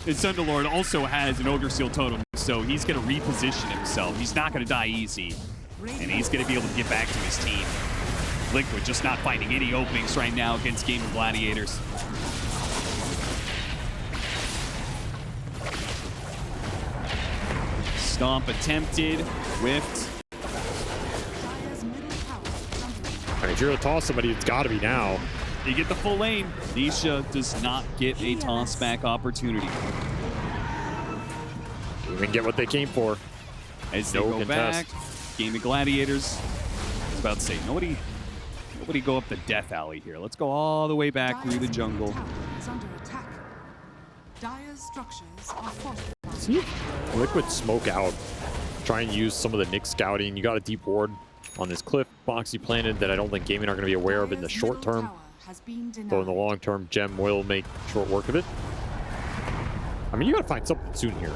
Speaker 1: His Underlord also has an Ogre Seal Totem, so he's going to reposition himself. He's not going to die easy, and he's going to be able to get back to his team. Liquid just not finding any openings right now against Gaimin Gladiators. Stomp attempted, whiffed.
Speaker 3: Dire's middle tower is under attack.
Speaker 2: I mean, if you're going to toss somebody, it's got to be now.
Speaker 1: You get the full lane. Nisha does not get a toss back opportunity.
Speaker 2: Even get what they came for.
Speaker 1: As they
Speaker 2: No
Speaker 1: go
Speaker 2: contest.
Speaker 1: back, Gaimin Gladiators. I was about to say, nobody go up the death alley here. Let's go all the way back through the
Speaker 3: Dire's
Speaker 1: jungle.
Speaker 3: middle tower is under attack. Dire's structures are fortified.
Speaker 2: See if Liquid smoke out. Try and use some of the Nick scouting. You got a deep ward on this cliff Boxy planted that I don't think Gaimin are going to be aware of in the
Speaker 3: Dire's
Speaker 2: short
Speaker 3: middle
Speaker 2: term.
Speaker 3: tower has been denied.
Speaker 2: Though in the long term, Gem will make short work of it. I mean, you got to find something soon here.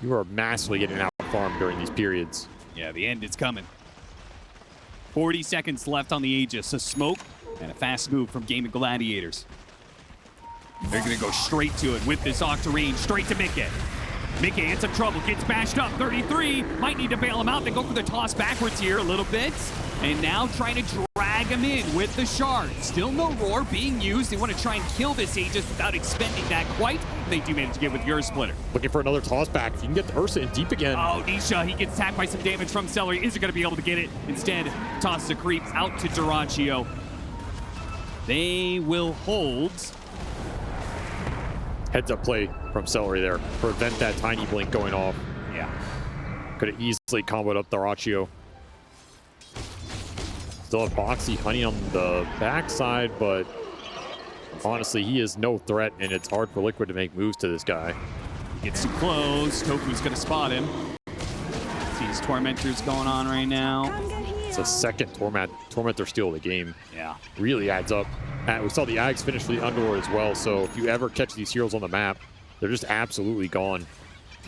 Speaker 2: You are massively getting out farmed during these periods.
Speaker 1: Yeah, the end is coming. 40 seconds left on the Aegis. A smoke and a fast move from Gaimin Gladiators. They're going to go straight to it with this Octarine, straight to Mickey. Mickey in some trouble, gets bashed up, 33. Might need to bail him out. They go for the toss backwards here a little bit. And now trying to drag him in with the shard. Still no roar being used. They want to try and kill this Aegis without expending that quite. They do manage to get with your splitter.
Speaker 2: Looking for another toss back. If you can get the Ursa in deep again.
Speaker 1: Oh, Nisha, he gets attacked by some damage from Celery. Isn't going to be able to get it. Instead, tosses a creep out to Doraccio. They will hold.
Speaker 2: Heads up play from Celery there. Prevent that tiny blink going off.
Speaker 1: Yeah.
Speaker 2: Could have easily comboed up Doraccio. Still have Boxy Honey on the backside, but honestly, he is no threat, and it's hard for Liquid to make moves to this guy.
Speaker 1: He gets too close. Tofu's going to spot him. See his Tormentors going on right now.
Speaker 2: It's a second Tormentor steal of the game.
Speaker 1: Yeah.
Speaker 2: Really adds up. We saw the Ags finish for the Underlord as well, so if you ever catch these heroes on the map, they're just absolutely gone,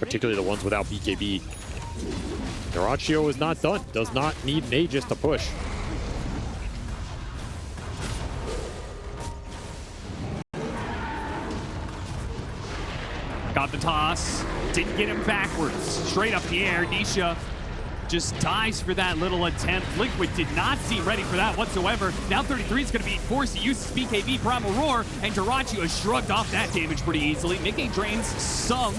Speaker 2: particularly the ones without BKB. Doraccio is not done. Does not need an Aegis to push.
Speaker 1: Got the toss. Didn't get him backwards. Straight up the air. Nisha just dies for that little attempt. Liquid did not seem ready for that whatsoever. Now 33 is going to be forced to use his BKB Primal Roar, and Doraccio has shrugged off that damage pretty easily. Mickey drains some,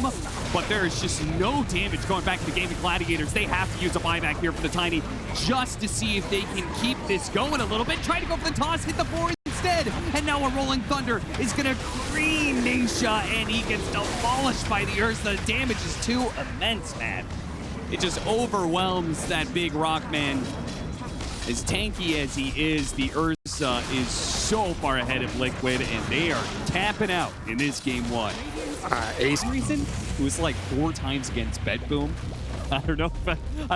Speaker 1: but there is just no damage going back to the Gaimin Gladiators. They have to use a buyback here for the Tiny just to see if they can keep this going a little bit. Try to go for the toss, hit the board instead, and now a Rolling Thunder is going to green Nisha, and he gets demolished by the Ursa. The damage is too immense, man. It just overwhelms that big rock man. As tanky as he is, the Ursa is so far ahead of Liquid, and they are tapping out in this game one. For some reason, it was like 4 times against Bedboom. I don't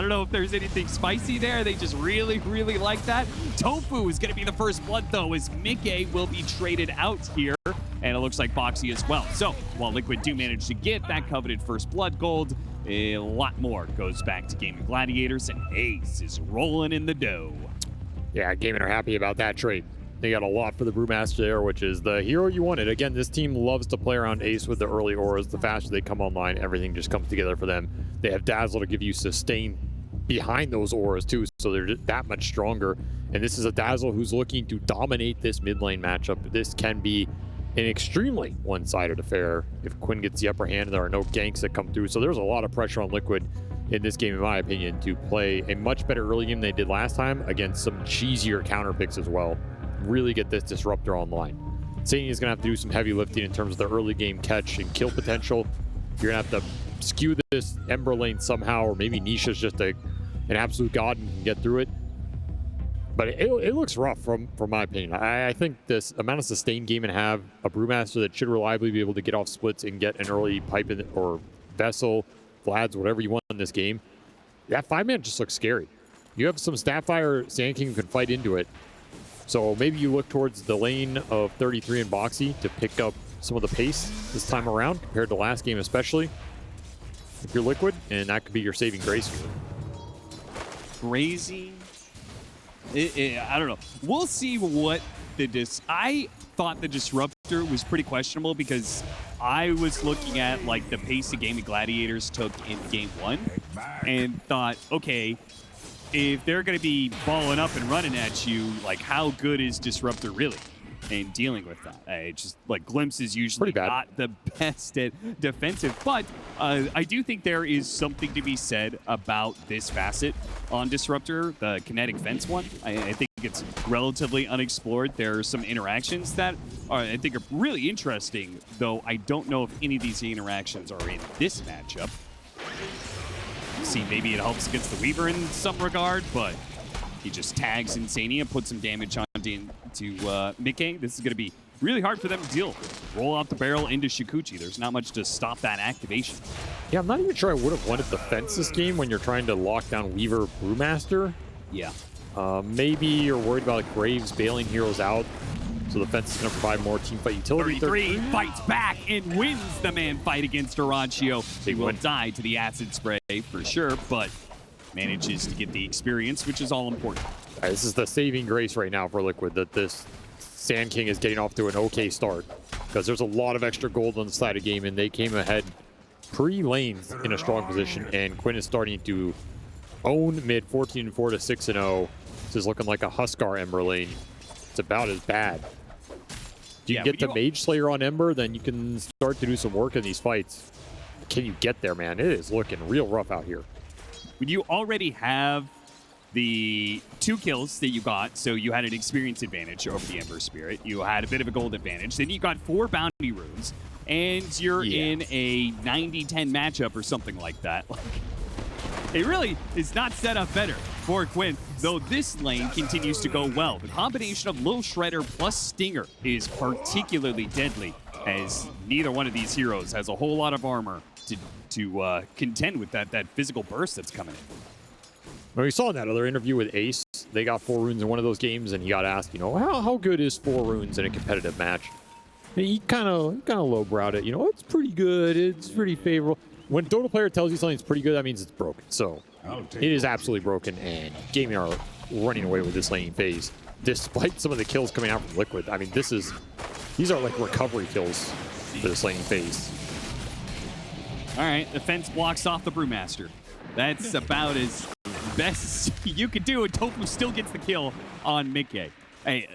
Speaker 1: know if there's anything spicy there. They just really like that. Tofu is going to be the first blood, though, as Mickey will be traded out here. And it looks like Boxy as well. So while Liquid do manage to get that coveted first blood gold, a lot more goes back to Gaimin Gladiators, and Ace is rolling in the dough.
Speaker 2: Yeah, Gaimin are happy about that trade. They got a lot for the Brewmaster there, which is the hero you wanted. Again, this team loves to play around Ace with the early auras. The faster they come online, everything just comes together for them. They have Dazzle to give you sustain behind those auras too, so they're just that much stronger. And this is a Dazzle who's looking to dominate this mid lane matchup. This can be an extremely one-sided affair if Quinn gets the upper hand and there are no ganks that come through. So there's a lot of pressure on Liquid in this game, in my opinion, to play a much better early game than they did last time against some cheesier counter picks as well. Really get this disruptor online. Zany is going to have to do some heavy lifting in terms of the early game catch and kill potential. You're going to have to skew this Ember lane somehow, or maybe Nisha's just an absolute god and can get through it. But it looks rough from my opinion. I think this amount of sustain Gaimin have, a Brewmaster that should reliably be able to get off splits and get an early pipe in, or Vessel, Vlad's, whatever you want in this game. That 5-man just looks scary. You have some Snapfire Sand King who can fight into it. So maybe you look towards the lane of 33 and Boxy to pick up some of the pace this time around, compared to last game especially. If you're Liquid, and that could be your saving grace here.
Speaker 1: Crazy. I don't know. We'll see what I thought the Disruptor was pretty questionable, because I was looking at like the pace the Gaimin Gladiators took in game 1 and thought, okay, if they're going to be balling up and running at you, like how good is Disruptor really in dealing with that? It's just like Glimpse is usually not the best at defensive, but I do think there is something to be said about this facet on Disruptor, the kinetic fence one. I think it's relatively unexplored. There are some interactions that I think are really interesting, though I don't know if any of these interactions are in this matchup. See, maybe it helps against the Weaver in some regard, but he just tags Insania, puts some damage onto Mickey. This is going to be really hard for them to deal with. Roll out the barrel into Shikuchi. There's not much to stop that activation.
Speaker 2: Yeah, I'm not even sure I would have wanted the fence this game when you're trying to lock down Weaver Brewmaster.
Speaker 1: Yeah.
Speaker 2: Maybe you're worried about Graves bailing heroes out, so the fence is going to provide more teamfight utility.
Speaker 1: 33 fights back and wins the man fight against Horacio. He will die to the acid spray for sure, but manages to get the experience, which is all important.
Speaker 2: This is the saving grace right now for Liquid, that this Sand King is getting off to an okay start, because there's a lot of extra gold on the side of Gaimin. They came ahead pre-lane in a strong position, and Quinn is starting to own mid 14-4 to 6-0. This is looking like a Huskar Ember lane. It's about as bad. If you can get the Mage Slayer on Ember, then you can start to do some work in these fights. Can you get there, man? It is looking real rough out here.
Speaker 1: When you already have the 2 kills that you got, so you had an experience advantage over the Ember Spirit, you had a bit of a gold advantage, then you got 4 bounty runes, and you're in a 90-10 matchup or something like that. It really is not set up better for Quinn, though this lane continues to go well. The combination of Lil Shredder plus Stinger is particularly deadly, as neither one of these heroes has a whole lot of armor to contend with that physical burst that's coming in.
Speaker 2: Well, we saw in that other interview with Ace, they got 4 runes in one of those games, and he got asked, how good is 4 runes in a competitive match? And he kind of lowbrowed it. It's pretty good. It's pretty favorable. When a Dota player tells you something's pretty good, that means it's broken. So it is absolutely broken, and Gaimin are running away with this laning phase, despite some of the kills coming out from Liquid. I mean, these are like recovery kills for this laning phase.
Speaker 1: All right, the fence blocks off the Brewmaster. That's about as best you could do, and Tofu still gets the kill on Mickey. Hey,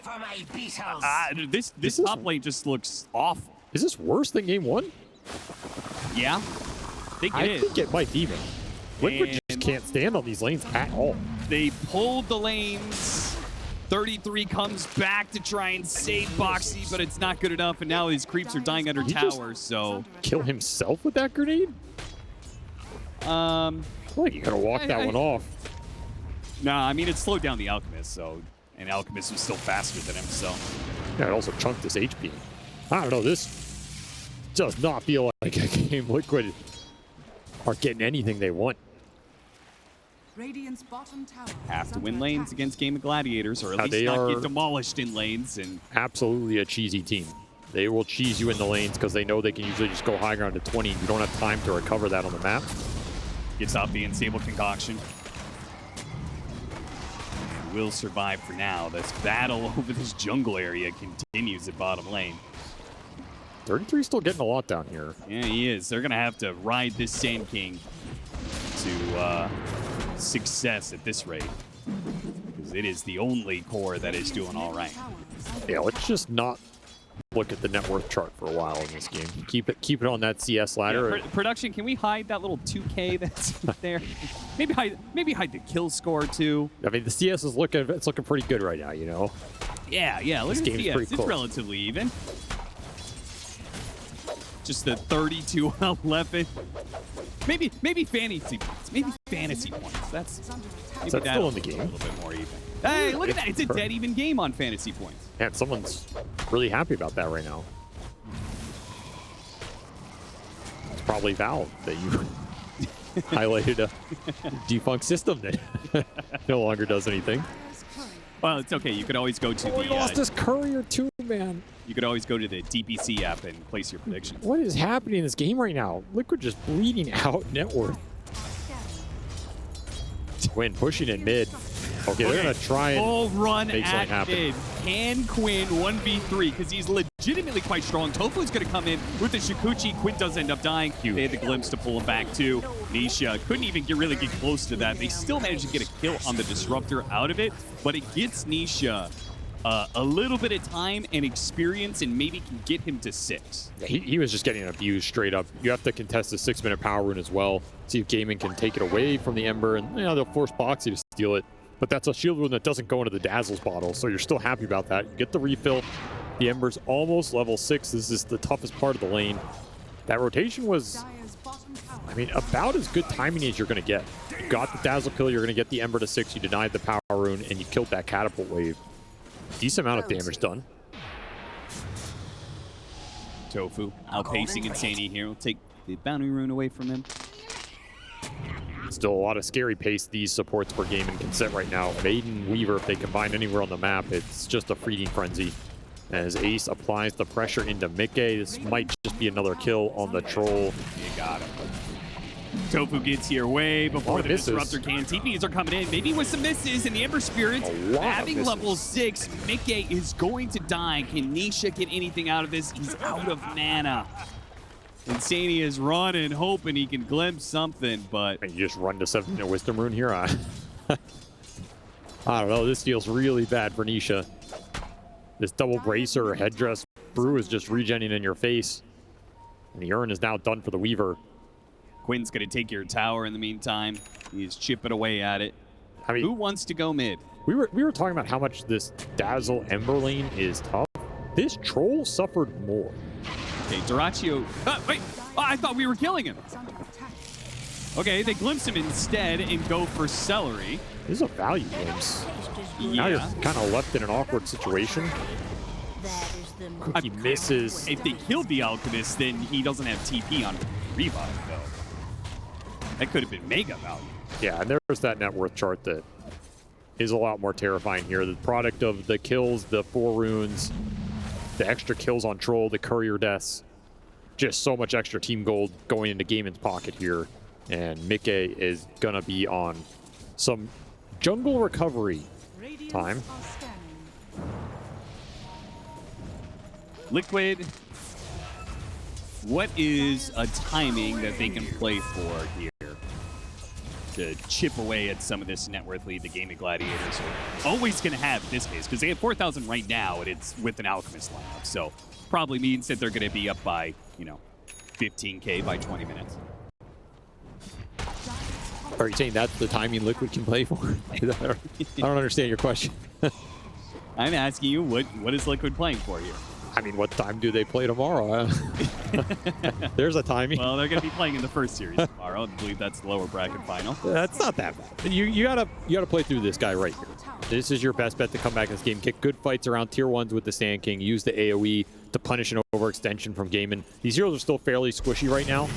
Speaker 1: this top lane just looks awful.
Speaker 2: Is this worse than game 1?
Speaker 1: Yeah, I
Speaker 2: think it might be, man. Liquid just can't stand on these lanes at all.
Speaker 1: They pulled the lanes. 33 comes back to try and save Boxy, but it's not good enough, and now his creeps are dying under towers, so...
Speaker 2: Kill himself with that grenade? Like you gotta walk that one off.
Speaker 1: Nah, I mean, it slowed down the Alchemist, so... And Alchemist was still faster than him, so...
Speaker 2: Yeah, it also chunked his HP. I don't know, this does not feel like a game Liquid are getting anything they want.
Speaker 3: Radiant's bottom tower
Speaker 1: Have
Speaker 3: is
Speaker 1: to
Speaker 3: under
Speaker 1: win lanes
Speaker 3: attack.
Speaker 1: against Gaimin Gladiators, or at least
Speaker 2: they
Speaker 1: not
Speaker 2: are-
Speaker 1: get demolished in lanes. And
Speaker 2: Absolutely a cheesy team. They will cheese you in the lanes because they know they can usually just go high ground to 20. You don't have time to recover that on the map.
Speaker 1: gets off the unstable concoction. And will survive for now. This battle over this jungle area continues at bottom lane.
Speaker 2: 33 still getting a lot down here.
Speaker 1: Yeah, he is. They're going to have to ride this Sand King to success at this rate. Because it is the only core that is doing all right.
Speaker 2: Yeah, let's just not look at the net worth chart for a while in this game. Keep it on that CS ladder.
Speaker 1: Yeah, production, can we hide that little 2K that's there? Maybe hide the kill score too.
Speaker 2: I mean, the CS is looking pretty good right now, you know.
Speaker 1: Yeah. Look at the
Speaker 2: game's
Speaker 1: CS.
Speaker 2: pretty
Speaker 1: It's
Speaker 2: close.
Speaker 1: relatively even. Just the 32-11. Maybe fantasy points. Maybe fantasy points. That's maybe
Speaker 2: That's still in the
Speaker 1: that'll be
Speaker 2: game.
Speaker 1: A little bit more even. Hey, look at that! It's a dead even game on fantasy points.
Speaker 2: And someone's really happy about that right now. It's probably Valve that you highlighted a defunct system that no longer does anything.
Speaker 1: Well, it's okay. You could always go to
Speaker 2: We lost this courier too, man.
Speaker 1: You could always go to the DPC app and place your predictions.
Speaker 2: What is happening in this game right now? Liquid just bleeding out net worth. Quinn pushing it mid. Okay, they're gonna try and
Speaker 1: full run
Speaker 2: make something
Speaker 1: at
Speaker 2: happen.
Speaker 1: mid. Can Quinn 1v3 because he's legitimately quite strong. Tofu's going to come in with the Shikuchi. Quinn does end up dying.
Speaker 2: Huge.
Speaker 1: They had the glimpse to pull him back too. Nisha couldn't even really get close to that. They still managed to get a kill on the Disruptor out of it, but it gets Nisha a little bit of time and experience and maybe can get him to 6.
Speaker 2: Yeah, he was just getting abused straight up. You have to contest the 6-minute power rune as well. See if Gaimin can take it away from the Ember, and they'll force Boxy to steal it. But that's a shield rune that doesn't go into the Dazzle's bottle, so you're still happy about that. You get the refill. The Ember's almost level 6. This is the toughest part of the lane. That rotation was, I mean, about as good timing as you're going to get. You got the Dazzle kill, you're going to get the Ember to 6, you denied the power rune, and you killed that catapult wave. Decent amount of damage done.
Speaker 1: Tofu outpacing Insani here. We'll take the bounty rune away from him.
Speaker 2: Still a lot of scary pace these supports for Gaimin can set right now. Maiden, Weaver, if they combine anywhere on the map, it's just a feeding frenzy. As Ace applies the pressure into Mickey, this might just be another kill on the Troll.
Speaker 1: You got him. Tofu gets here way before the
Speaker 2: misses.
Speaker 1: Disruptor can. TPs are coming in, maybe with some misses, and the Ember Spirit,
Speaker 2: A lot of
Speaker 1: having
Speaker 2: misses.
Speaker 1: level 6, Mickey is going to die. Can Nisha get anything out of this? He's out of mana. Insani is running, hoping he can glimpse something, but
Speaker 2: And you just run to 7-minute Wisdom Rune here. I don't know, this feels really bad for Nisha. This double bracer or headdress brew is just regenning in your face. And the urn is now done for the Weaver.
Speaker 1: Quinn's going to take your tower in the meantime. He's chipping away at it.
Speaker 2: I mean,
Speaker 1: Who wants to go mid?
Speaker 2: we were talking about how much this Dazzle Ember lane is tough. This Troll suffered more.
Speaker 1: Okay, Duraccio. Wait! Oh, I thought we were killing him. Okay, they glimpse him instead and go for Celery.
Speaker 2: This is a value glimpse. Now you're
Speaker 1: Yeah.
Speaker 2: kind of left in an awkward situation. He misses.
Speaker 1: If they killed the Alchemist, then he doesn't have TP on Revive, though. That could have been mega value.
Speaker 2: Yeah, and there's that net worth chart that is a lot more terrifying here. The product of the kills, the 4 runes, the extra kills on Troll, the courier deaths. Just so much extra team gold going into Gaimin's pocket here. And Mickey is going to be on some jungle recovery time.
Speaker 1: Liquid, what is a timing that they can play for here to chip away at some of this net worth lead the Gaimin Gladiators are always going to have in this case? Because they have 4,000 right now, and it's with an Alchemist lineup. So probably means that they're going to be up by, 15K by 20 minutes.
Speaker 2: Are you saying that's the timing Liquid can play for? I don't understand your question.
Speaker 1: I'm asking you, what is Liquid playing for here?
Speaker 2: I mean, what time do they play tomorrow? There's a timing.
Speaker 1: Well, they're going to be playing in the first series tomorrow. I believe that's the lower bracket final.
Speaker 2: That's not that bad. You gotta play through this guy right here. This is your best bet to come back in this game. Get good fights around tier 1s with the Sand King. Use the AoE to punish an overextension from Gaimin. These heroes are still fairly squishy right now.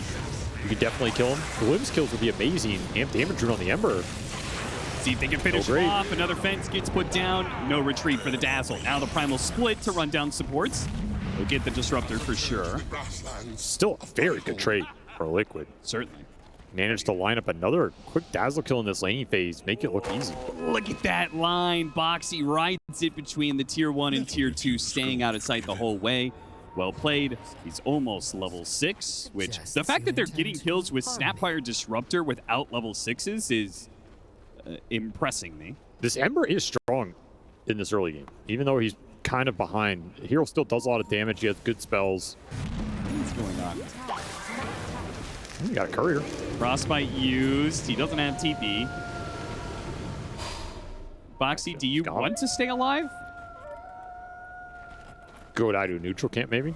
Speaker 2: You can definitely kill them. Glimpse kills would be amazing. Amp damage rune on the Ember.
Speaker 1: See if they can finish him off. Another fence gets put down. No retreat for the Dazzle. Now the Primal split to run down supports. They'll get the Disruptor for sure.
Speaker 2: Still a very good trade for Liquid.
Speaker 1: Certainly.
Speaker 2: Managed to line up another quick Dazzle kill in this laning phase, make it look easy.
Speaker 1: Look at that line. Boxy rides it between the tier 1 and tier 2, staying out of sight the whole way. Well played. He's almost level 6, which the fact that they're getting kills with Snapfire Disruptor without level 6s is impressing me.
Speaker 2: This Ember is strong in this early game, even though he's kind of behind. Hero still does a lot of damage. He has good spells.
Speaker 1: What's going on?
Speaker 2: He got a courier.
Speaker 1: Frostbite used. He doesn't have TP. Boxy, do you want to stay alive?
Speaker 2: Go to a neutral camp, maybe.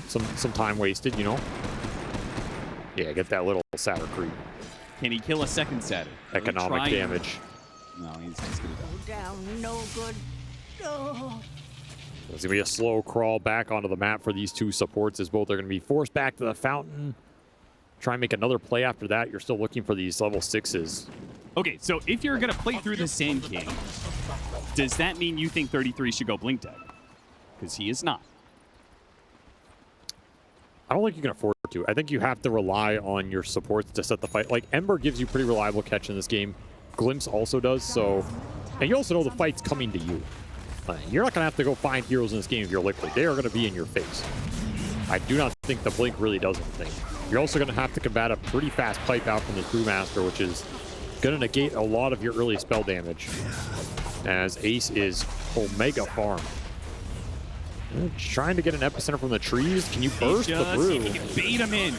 Speaker 2: Some time wasted, you know. Yeah, get that little Satyr creep.
Speaker 1: Can he kill a second Satyr?
Speaker 2: Economic damage.
Speaker 1: No, he's just gonna
Speaker 5: Go down, no good. Oh.
Speaker 2: It's going to be a slow crawl back onto the map for these two supports, as both are going to be forced back to the fountain. Try and make another play after that. You're still looking for these level 6s.
Speaker 1: Okay, so if you're going to play through the Sand King, does that mean you think 33 should go Blink Dead? Because he is not.
Speaker 2: I don't think you can afford to. I think you have to rely on your supports to set the fight. Like, Ember gives you pretty reliable catch in this game. Glimpse also does, so... And you also know the fight's coming to you. You're not going to have to go find heroes in this game if you're Liquid. They are going to be in your face. I do not think the Blink really does anything. You're also going to have to combat a pretty fast pipe out from the Brewmaster, which is going to negate a lot of your early spell damage, as Ace is Omega Farm. Trying to get an epicenter from the trees. Can you burst the Brew?
Speaker 1: He can bait him in.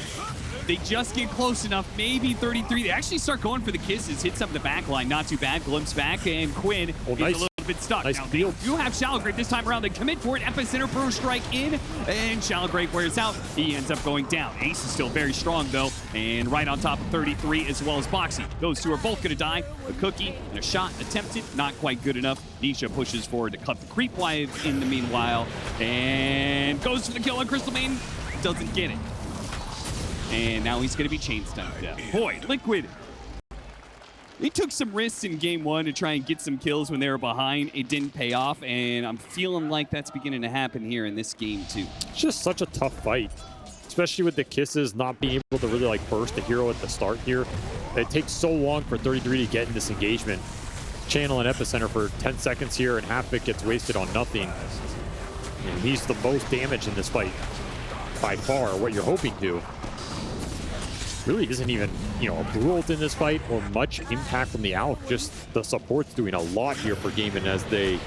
Speaker 1: They just get close enough. Maybe 33. They actually start going for the kisses. Hits up the back line. Not too bad. Glimpse back, and Quinn is a little bit stuck.
Speaker 2: Nice
Speaker 1: now,
Speaker 2: field.
Speaker 1: they do have Shallow Grave this time around. They commit for it. Epicenter, Brew Strike in, and Shallow Grave wears out. He ends up going down. Ace is still very strong, though, and right on top of 33 as well as Boxy. Those two are both going to die. A cookie and a shot attempted. Not quite good enough. Nisha pushes forward to cut the creep wave in the meanwhile, and goes for the kill on Crystal Main. Doesn't get it. And now he's going to be chain stunned to death. Boy, Liquid. They took some risks in game 1 to try and get some kills when they were behind. It didn't pay off, and I'm feeling like that's beginning to happen here in this game too.
Speaker 2: It's just such a tough fight, especially with the kisses not being able to really like burst the hero at the start here. It takes so long for 33 to get in this engagement. Channel an epicenter for 10 seconds here, and half of it gets wasted on nothing. And he's the most damage in this fight by far, what you're hoping to. Really isn't even, you know, a Brew ult in this fight or much impact from the Alk. Just the support's doing a lot here for Gaimin as they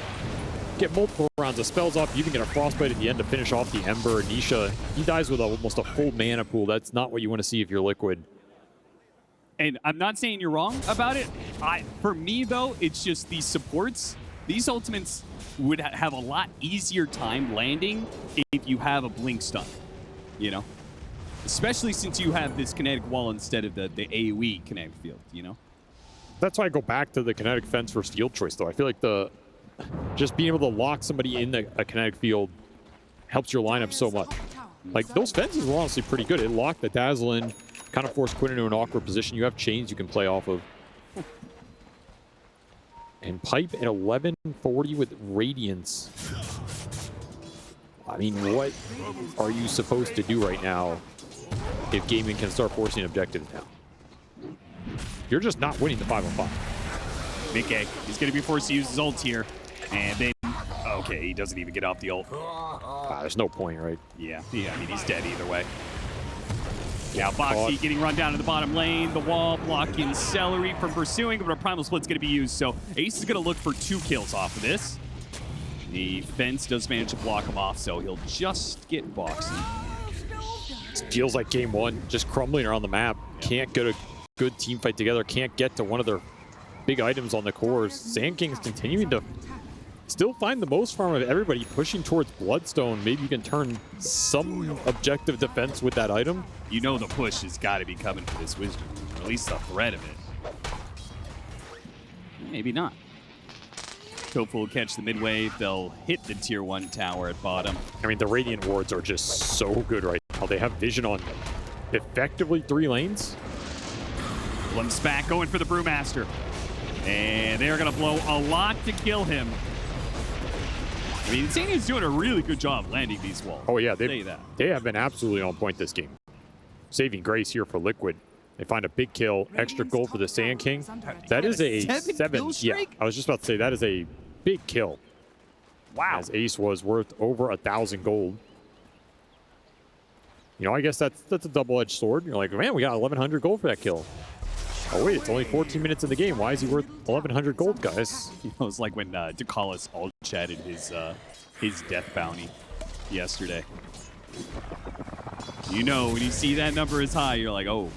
Speaker 2: get multiple rounds of spells off. You even get a Frostbite at the end to finish off the Ember. Nisha, he dies with almost a full mana pool. That's not what you want to see if you're Liquid.
Speaker 1: And I'm not saying you're wrong about it. For me, though, it's just these supports. These ultimates would have a lot easier time landing if you have a Blink Stun, you know? Especially since you have this kinetic wall instead of the AoE kinetic field, you know?
Speaker 2: That's why I go back to the kinetic fence for steal choice, though. I feel like just being able to lock somebody in a kinetic field helps your lineup so much. Like, those fences were honestly pretty good. It locked the Dazzle in, kind of forced Quinn into an awkward position. You have chains you can play off of. And Pipe at 1140 with Radiance. I mean, what are you supposed to do right now if Gaimin can start forcing objectives now? You're just not winning the 5-on-5.
Speaker 1: Mickey, he's going to be forced to use his ult here. And then, okay, he doesn't even get off the ult.
Speaker 2: There's no point, right?
Speaker 1: Yeah, I mean, he's dead either way. Now Boxy getting run down to the bottom lane. The wall blocking Celery from pursuing, but a Primal Split's going to be used. So Ace is going to look for 2 kills off of this. The fence does manage to block him off, so he'll just get Boxy.
Speaker 2: It feels like game 1, just crumbling around the map. Can't get a good team fight together. Can't get to one of their big items on the cores. Sand King's continuing to still find the most farm of everybody, pushing towards Bloodstone. Maybe you can turn some objective defense with that item.
Speaker 1: You know the push has got to be coming for this Wisdom, or at least the threat of it. Maybe not. Tofu will catch the mid-wave. They'll hit the tier 1 tower at bottom.
Speaker 2: I mean, the Radiant wards are just so good right now. They have vision on effectively 3 lanes.
Speaker 1: Glimpse back, going for the Brewmaster. And they're going to blow a lot to kill him. I mean, Insania's doing a really good job landing these walls.
Speaker 2: Oh, yeah.
Speaker 1: They
Speaker 2: have been absolutely on point this game. Saving grace here for Liquid. They find a big kill, extra gold for the Sand King. That is a 7. Yeah, I was just about to say that is a big kill.
Speaker 1: Wow.
Speaker 2: As Ace was worth over 1,000 gold. You know, I guess that's a double-edged sword. You're like, man, we got 1,100 gold for that kill. Oh, wait, it's only 14 minutes in the game. Why is he worth 1,100 gold, guys?
Speaker 1: You know, it's like when DeCallis all chatted his death bounty yesterday. You know, when you see that number is high, you're like, oh.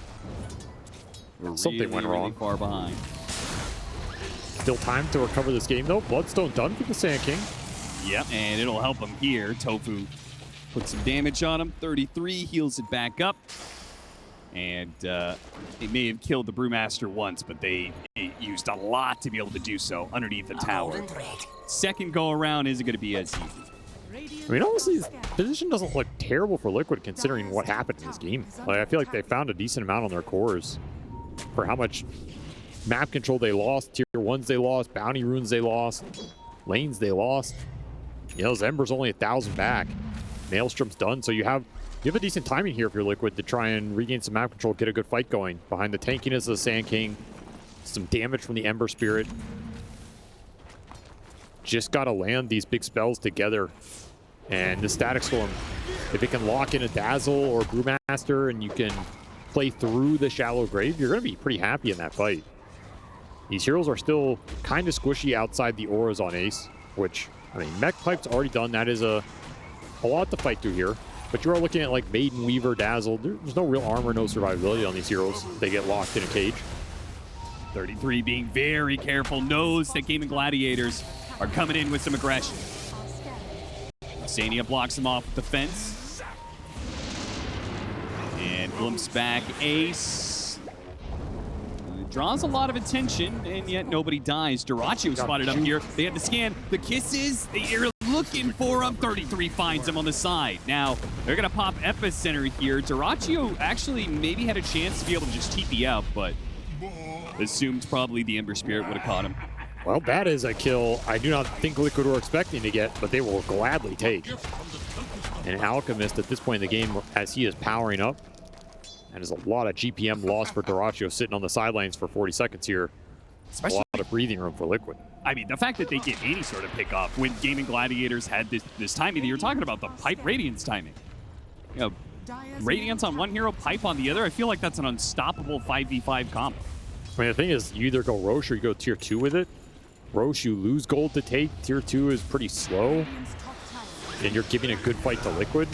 Speaker 2: Something went wrong.
Speaker 1: Really far behind.
Speaker 2: Still time to recover this game, though. Bloodstone done for the Sand King.
Speaker 1: Yep, and it'll help him here. Tofu puts some damage on him. 33, heals it back up. And they may have killed the Brewmaster once, but they used a lot to be able to do so underneath the tower. Second go around isn't going to be as easy.
Speaker 2: I mean, honestly, this position doesn't look terrible for Liquid considering what happened in this game. Like, I feel like they found a decent amount on their cores for how much map control they lost, tier 1s they lost, bounty runes they lost, lanes they lost. You know, Zember's only 1,000 back. Maelstrom's done, so you have a decent timing here if you're Liquid to try and regain some map control, get a good fight going. Behind the tankiness of the Sand King, some damage from the Ember Spirit. Just got to land these big spells together. And the Static Storm, if it can lock in a Dazzle or Brewmaster and you can play through the Shallow Grave, you're going to be pretty happy in that fight. These heroes are still kind of squishy outside the auras on Ace, which, I mean, Mech Pipe's already done. That is a lot to fight through here. But you are looking at like Maiden, Weaver, Dazzle. There's no real armor, no survivability on these heroes. They get locked in a cage.
Speaker 1: 33 being very careful, knows that Gaimin Gladiators are coming in with some aggression. Sania blocks him off with the fence. And glimpse back Ace. Draws a lot of attention, and yet nobody dies. Dyrachio spotted up here. They had to scan the kisses. They're looking for him. 33 finds him on the side. Now, they're going to pop Epicenter here. Dyrachio actually maybe had a chance to be able to just TP out, but assumed probably the Ember Spirit would have caught him.
Speaker 2: Well, that is a kill I do not think Liquid were expecting to get, but they will gladly take. And Alchemist at this point in the game, as he is powering up, that is a lot of GPM loss for Dyrachio sitting on the sidelines for 40 seconds here. Especially a lot of breathing room for Liquid.
Speaker 1: I mean, the fact that they get any sort of pick off when Gaimin Gladiators had this timing that you're talking about, the Pipe Radiance timing. You know, Radiance on one hero, Pipe on the other, I feel like that's an unstoppable 5v5 combo.
Speaker 2: I mean, the thing is, you either go Roche or you go tier 2 with it. Roche, you lose gold to take. Tier 2 is pretty slow. And you're giving a good fight to Liquid.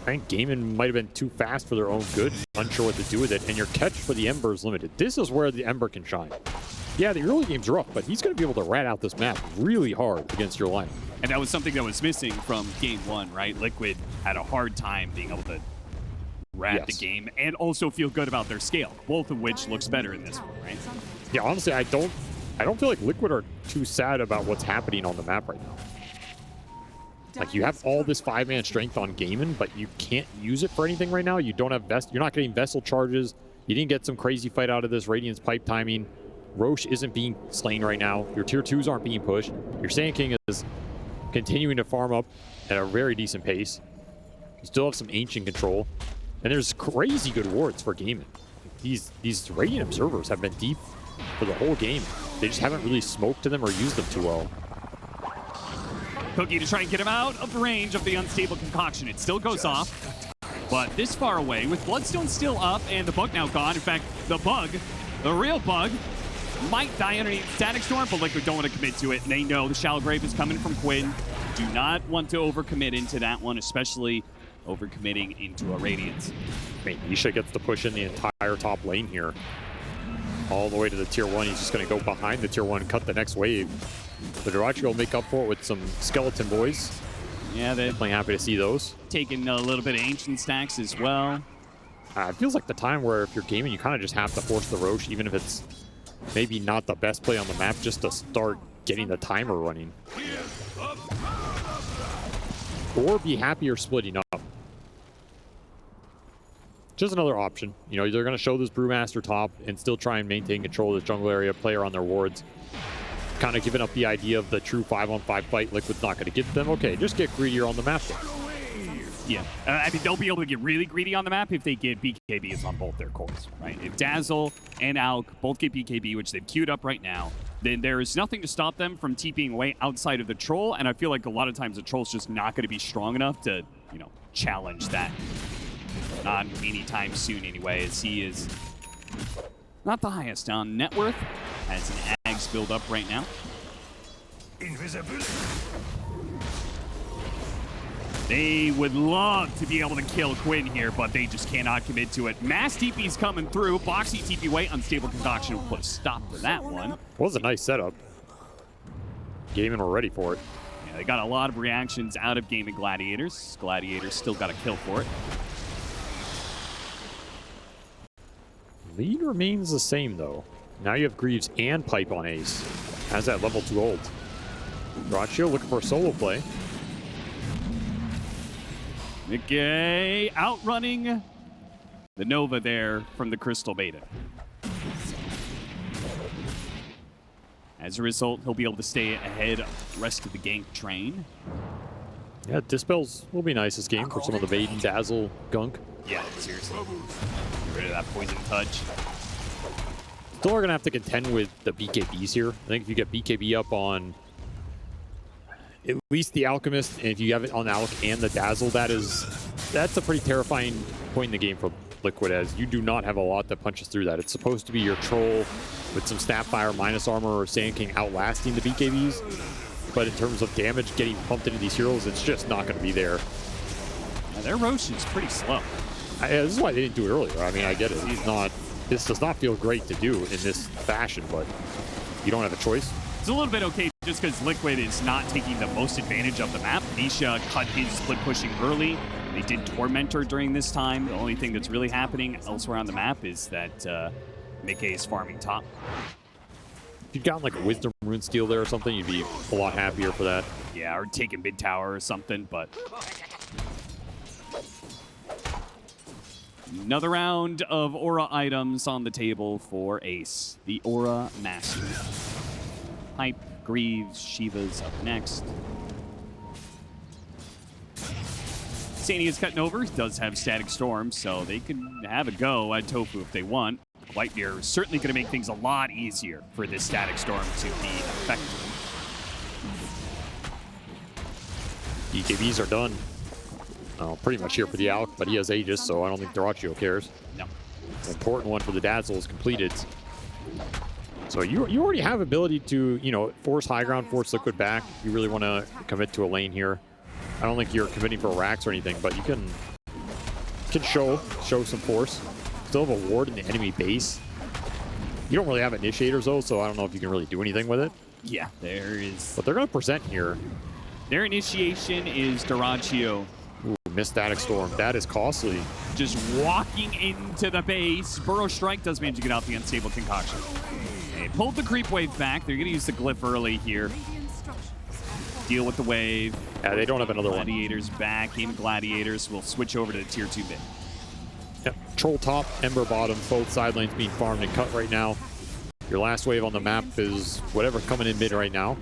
Speaker 2: I think Gaimin might have been too fast for their own good. Unsure what to do with it. And your catch for the Ember is limited. This is where the Ember can shine. Yeah, the early game's rough, but he's going to be able to rat out this map really hard against your lineup.
Speaker 1: And that was something that was missing from game 1, right? Liquid had a hard time being able to rat the game and also feel good about their scale, both of which looks better in this one, right?
Speaker 2: Yeah, honestly, I don't feel like Liquid are too sad about what's happening on the map right now. Like, you have all this 5-man strength on Gaimin, but you can't use it for anything right now. You don't have you're not getting Vessel charges. You didn't get some crazy fight out of this Radiance Pipe timing. Roche isn't being slain right now. Your tier 2s aren't being pushed. Your Sand King is continuing to farm up at a very decent pace. You still have some Ancient control. And there's crazy good wards for Gaimin. These Radiant Observers have been deep for the whole game. They just haven't really smoked to them or used them too well.
Speaker 1: Cookie to try and get him out of the range of the unstable concoction. It still goes off, but this far away with Bloodstone still up and the bug now gone. In fact, the bug, the real bug, might die underneath Static Storm, but Liquid don't want to commit to it. And they know the Shallow Grave is coming from Quinn. Do not want to overcommit into that one, especially overcommitting into a Radiance.
Speaker 2: I mean, Isha gets to push in the entire top lane here. All the way to the tier 1. He's just going to go behind the tier 1 and cut the next wave. The Dyrachio will make up for it with some Skeleton Boys.
Speaker 1: Yeah, they're
Speaker 2: definitely happy to see those.
Speaker 1: Taking a little bit of Ancient stacks as well.
Speaker 2: It feels like the time where if you're gaming, you kind of just have to force the Roche, even if it's maybe not the best play on the map, just to start getting the timer running. Or be happier splitting up. Just another option. You know, they're going to show this Brewmaster top and still try and maintain control of this jungle area, player on their wards. Kind of giving up the idea of the true 5-on-5 fight. Liquid's not going to get them. Okay, just get greedier on the map then.
Speaker 1: Yeah, I mean, they'll be able to get really greedy on the map if they get BKBs on both their cores, right? If Dazzle and Alk both get BKB, which they've queued up right now, then there is nothing to stop them from TPing away outside of the Troll, and I feel like a lot of times the Troll's just not going to be strong enough to, you know, challenge that. Not anytime soon anyway, as he is not the highest on net worth, has an Ags build up right now.
Speaker 6: Invisibility.
Speaker 1: They would love to be able to kill Quinn here, but they just cannot commit to it. Mass TP's coming through. Boxy TP away. Unstable Concoction will put a stop to that one.
Speaker 2: Was a nice setup. Gaimin were ready for it.
Speaker 1: Yeah, they got a lot of reactions out of Gaimin Gladiators. Gladiators still got a kill for it.
Speaker 2: Lead remains the same, though. Now you have Greaves and Pipe on Ace. Has that level 2 ult. Ratio looking for a solo play.
Speaker 1: Nikkei outrunning the Nova there from the Crystal Beta. As a result, he'll be able to stay ahead of the rest of the gank train.
Speaker 2: Yeah, Dispels will be nice this game for some of the bait and dazzle gunk.
Speaker 1: Yeah, seriously. Get rid of that poison touch.
Speaker 2: Still are going to have to contend with the BKBs here. I think if you get BKB up on at least the Alchemist, and if you have it on Alch and the Dazzle, that's a pretty terrifying point in the game for Liquid, as you do not have a lot that punches through that. It's supposed to be your Troll with some Snapfire, minus armor, or Sand King outlasting the BKBs. But in terms of damage getting pumped into these heroes, it's just not going to be there.
Speaker 1: Yeah, their Rosh is pretty slow.
Speaker 2: This is why they didn't do it earlier. I mean, I get it. This does not feel great to do in this fashion, but you don't have a choice.
Speaker 1: It's a little bit okay just because Liquid is not taking the most advantage of the map. Nisha cut his split pushing early. They did Tormentor during this time. The only thing that's really happening elsewhere on the map is that Nikkei is farming top.
Speaker 2: If you'd gotten like a Wisdom Rune Steel there or something, you'd be a lot happier for that.
Speaker 1: Yeah, or taking mid tower or something, but... Another round of Aura items on the table for Ace. The Aura Master. Pipe, Greaves, Shiva's up next. Sania's cutting over. He does have Static Storm, so they can have a go at Tofu if they want. Whitebeard is certainly going to make things a lot easier for this Static Storm to be effective.
Speaker 2: BKBs are done. Pretty much here for the Alch, but he has Aegis, so I don't think Doraccio cares.
Speaker 1: No.
Speaker 2: The important one for the Dazzle is completed. So you already have ability to, you know, force high ground, force Liquid back. You really want to commit to a lane here. I don't think you're committing for racks or anything, but you can show some force. Still have a ward in the enemy base. You don't really have initiators though, so I don't know if you can really do anything with it.
Speaker 1: Yeah, there is.
Speaker 2: But they're going to present here.
Speaker 1: Their initiation is Doraccio.
Speaker 2: Ooh, missed Static Storm. That is costly.
Speaker 1: Just walking into the base. Burrow Strike does manage to get out the Unstable Concoction. They pulled the creep wave back. They're going to use the glyph early here. Deal with the wave.
Speaker 2: Yeah, they don't have another one.
Speaker 1: Gladiators back. Gaimin Gladiators will switch over to the tier 2 mid.
Speaker 2: Yep. Troll top, Ember bottom, both side lanes being farmed and cut right now. Your last wave on the map is whatever coming in mid right now.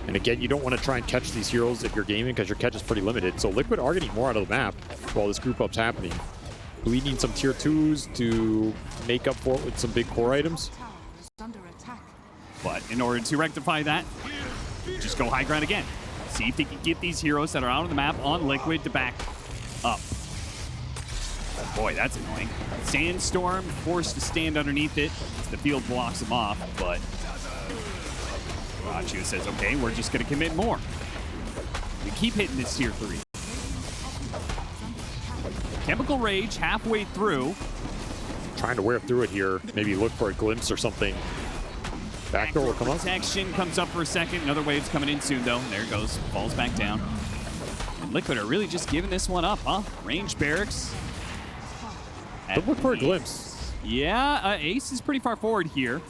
Speaker 2: And again, you don't want to try and catch these heroes if you're gaming because your catch is pretty limited. So Liquid are getting more out of the map while this group up's happening. We need some tier 2s to make up for it with some big core items.
Speaker 1: But in order to rectify that, just go high ground again. See if they can get these heroes that are out of the map on Liquid to back up. Oh boy, that's annoying. Sandstorm forced to stand underneath it. The field blocks him off, but Rachu says, okay, we're just going to commit more. We keep hitting this tier 3. Chemical Rage halfway through.
Speaker 2: Trying to wear through it here. Maybe look for a glimpse or something. Backdoor will come up.
Speaker 1: Protection comes up for a second. Another wave's coming in soon, though. There it goes. Falls back down. And Liquid are really just giving this one up, huh? Range barracks.
Speaker 2: But look for a glimpse.
Speaker 1: Yeah, Ace is pretty far forward here.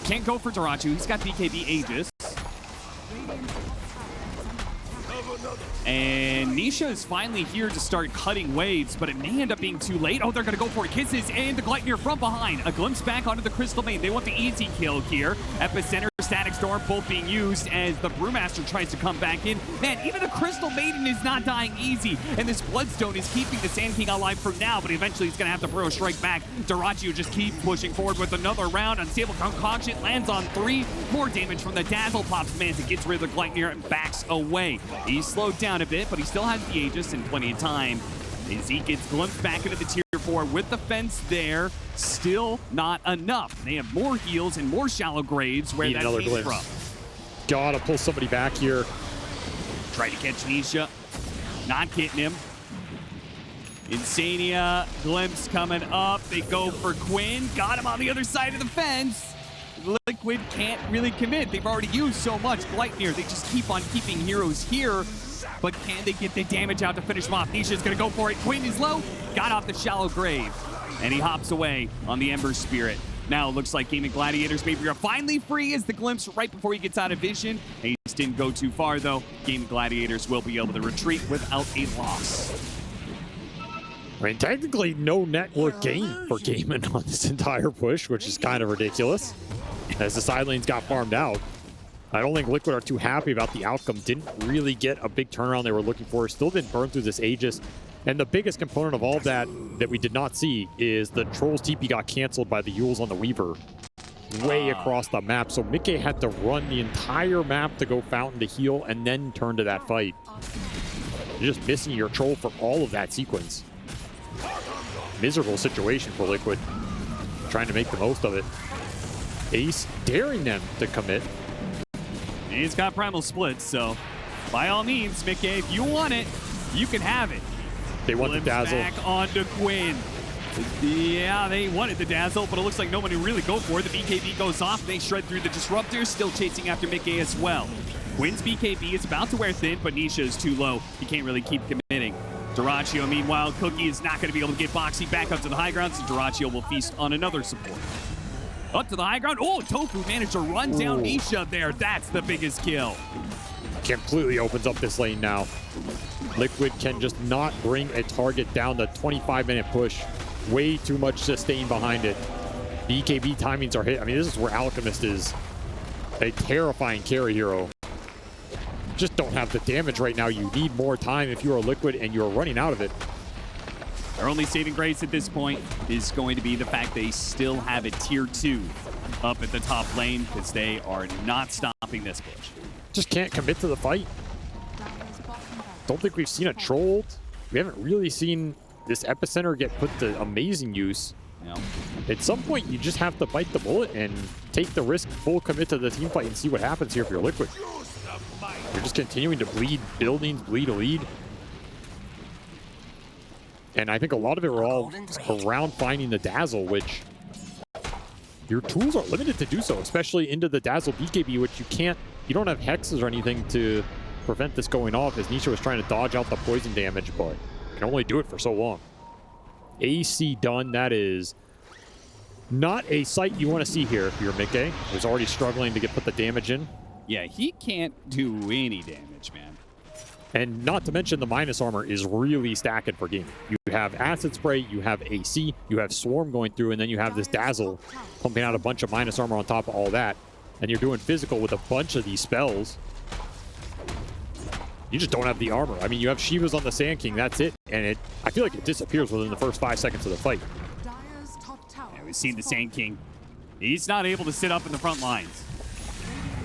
Speaker 1: Can't go for Doraccio. He's got BKB Aegis. And Nisha is finally here to start cutting waves, but it may end up being too late. Oh, they're going to go for it. Kisses and the Gleipnir from behind. A glimpse back onto the Crystal Main. They want the easy kill here. Epicenter, Static Storm, both being used as the Brewmaster tries to come back in. Man, even the Crystal Maiden is not dying easy. And this Bloodstone is keeping the Sand King alive for now, but eventually he's going to have to throw a strike back. Dyrachyo just keeps pushing forward with another round. Unstable Concoction lands on 3. More damage from the Dazzle pops Manta, gets rid of the Gleipnir and backs away. He's slowed down a bit, but he still has the Aegis and plenty of time. As he gets glimpsed back into the tier 4 with the fence there, still not enough. They have more heals and more shallow graves where that came from.
Speaker 2: Gotta pull somebody back here.
Speaker 1: Try to catch Nisha, not getting him. Insania, glimpse coming up. They go for Quinn, got him on the other side of the fence. Liquid can't really commit. They've already used so much Gleipnir. They just keep on keeping heroes here. But can they get the damage out to finish him off? Nisha's going to go for it. Quinn is low. Got off the shallow grave. And he hops away on the Ember Spirit. Now it looks like Gaimin Gladiators maybe are finally free as the glimpse right before he gets out of vision. He just didn't go too far, though. Gaimin Gladiators will be able to retreat without a loss.
Speaker 2: I mean, technically no network gain for Gaimin on this entire push, which is kind of ridiculous. As the side lanes got farmed out. I don't think Liquid are too happy about the outcome. Didn't really get a big turnaround they were looking for. Still didn't burn through this Aegis. And the biggest component of all of that we did not see is the Troll's TP got canceled by the Yules on the Weaver way across the map. So Mickey had to run the entire map to go Fountain to heal and then turn to that fight. You're just missing your Troll for all of that sequence. Miserable situation for Liquid. Trying to make the most of it. Ace daring them to commit.
Speaker 1: He's got Primal Splits, so by all means, Mickey, if you want it, you can have it.
Speaker 2: They want the Dazzle.
Speaker 1: Back onto Quinn. Yeah, they wanted the Dazzle, but it looks like nobody really go for it. The BKB goes off. They shred through the Disruptor, still chasing after Mickey as well. Quinn's BKB is about to wear thin, but Nisha is too low. He can't really keep committing. Dyrachyo, meanwhile, Cookie is not going to be able to get Boxy back up to the high ground, so Dyrachyo will feast on another support. Up to the high ground. Oh, Tofu managed to run down Nisha there. That's the biggest kill.
Speaker 2: Completely opens up this lane now. Liquid can just not bring a target down the 25-minute push. Way too much sustain behind it. BKB timings are hit. I mean, this is where Alchemist is a terrifying carry hero. Just don't have the damage right now. You need more time if you are Liquid, and you're running out of it.
Speaker 1: Their only saving grace at this point is going to be the fact they still have a tier 2 up at the top lane because they are not stopping this push.
Speaker 2: Just can't commit to the fight. Don't think we've seen a Troll. We haven't really seen this Epicenter get put to amazing use.
Speaker 1: No.
Speaker 2: At some point, you just have to bite the bullet and take the risk, full commit to the team fight and see what happens here if you're Liquid. You're just continuing to bleed buildings, bleed a lead. And I think a lot of it were all around finding the Dazzle, which your tools are limited to do so, especially into the Dazzle BKB, which you don't have hexes or anything to prevent this going off, as Nisha was trying to dodge out the poison damage, but can only do it for so long. AC done. That is not a sight you want to see here if you're Mickey, who's already struggling to put the damage in.
Speaker 1: Yeah, he can't do any damage, man.
Speaker 2: And not to mention the minus armor is really stacking for Gaimin. You have Acid Spray, you have AC, you have Swarm going through, and then you have this Dazzle pumping out a bunch of minus armor on top of all that. And you're doing physical with a bunch of these spells. You just don't have the armor. I mean, you have Shiva's on the Sand King, that's it. And I feel like it disappears within the first 5 seconds of the fight.
Speaker 1: Yeah, we've seen the Sand King. He's not able to sit up in the front lines.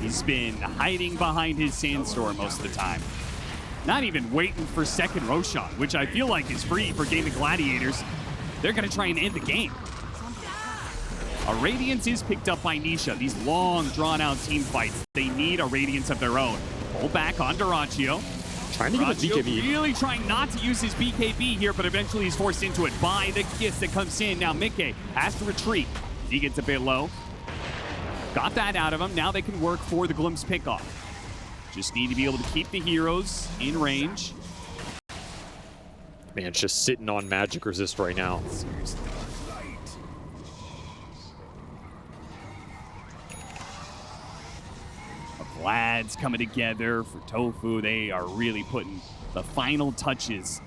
Speaker 1: He's been hiding behind his Sandstorm most of the time. Not even waiting for second Roshan, which I feel like is free for Gaimin Gladiators. They're going to try and end the game. A Radiance is picked up by Nisha. These long, drawn-out team fights, they need a Radiance of their own. Pull back on Dyrachyo.
Speaker 2: Trying to get the BKB.
Speaker 1: Really trying not to use his BKB here, but eventually he's forced into it by the kiss that comes in. Now Mickey has to retreat. He gets a bit low. Got that out of him. Now they can work for the Glimpse pickoff. Just need to be able to keep the heroes in range.
Speaker 2: Man, it's just sitting on magic resist right now.
Speaker 1: Seriously. Vlad's coming together for Tofu. They are really putting the final touches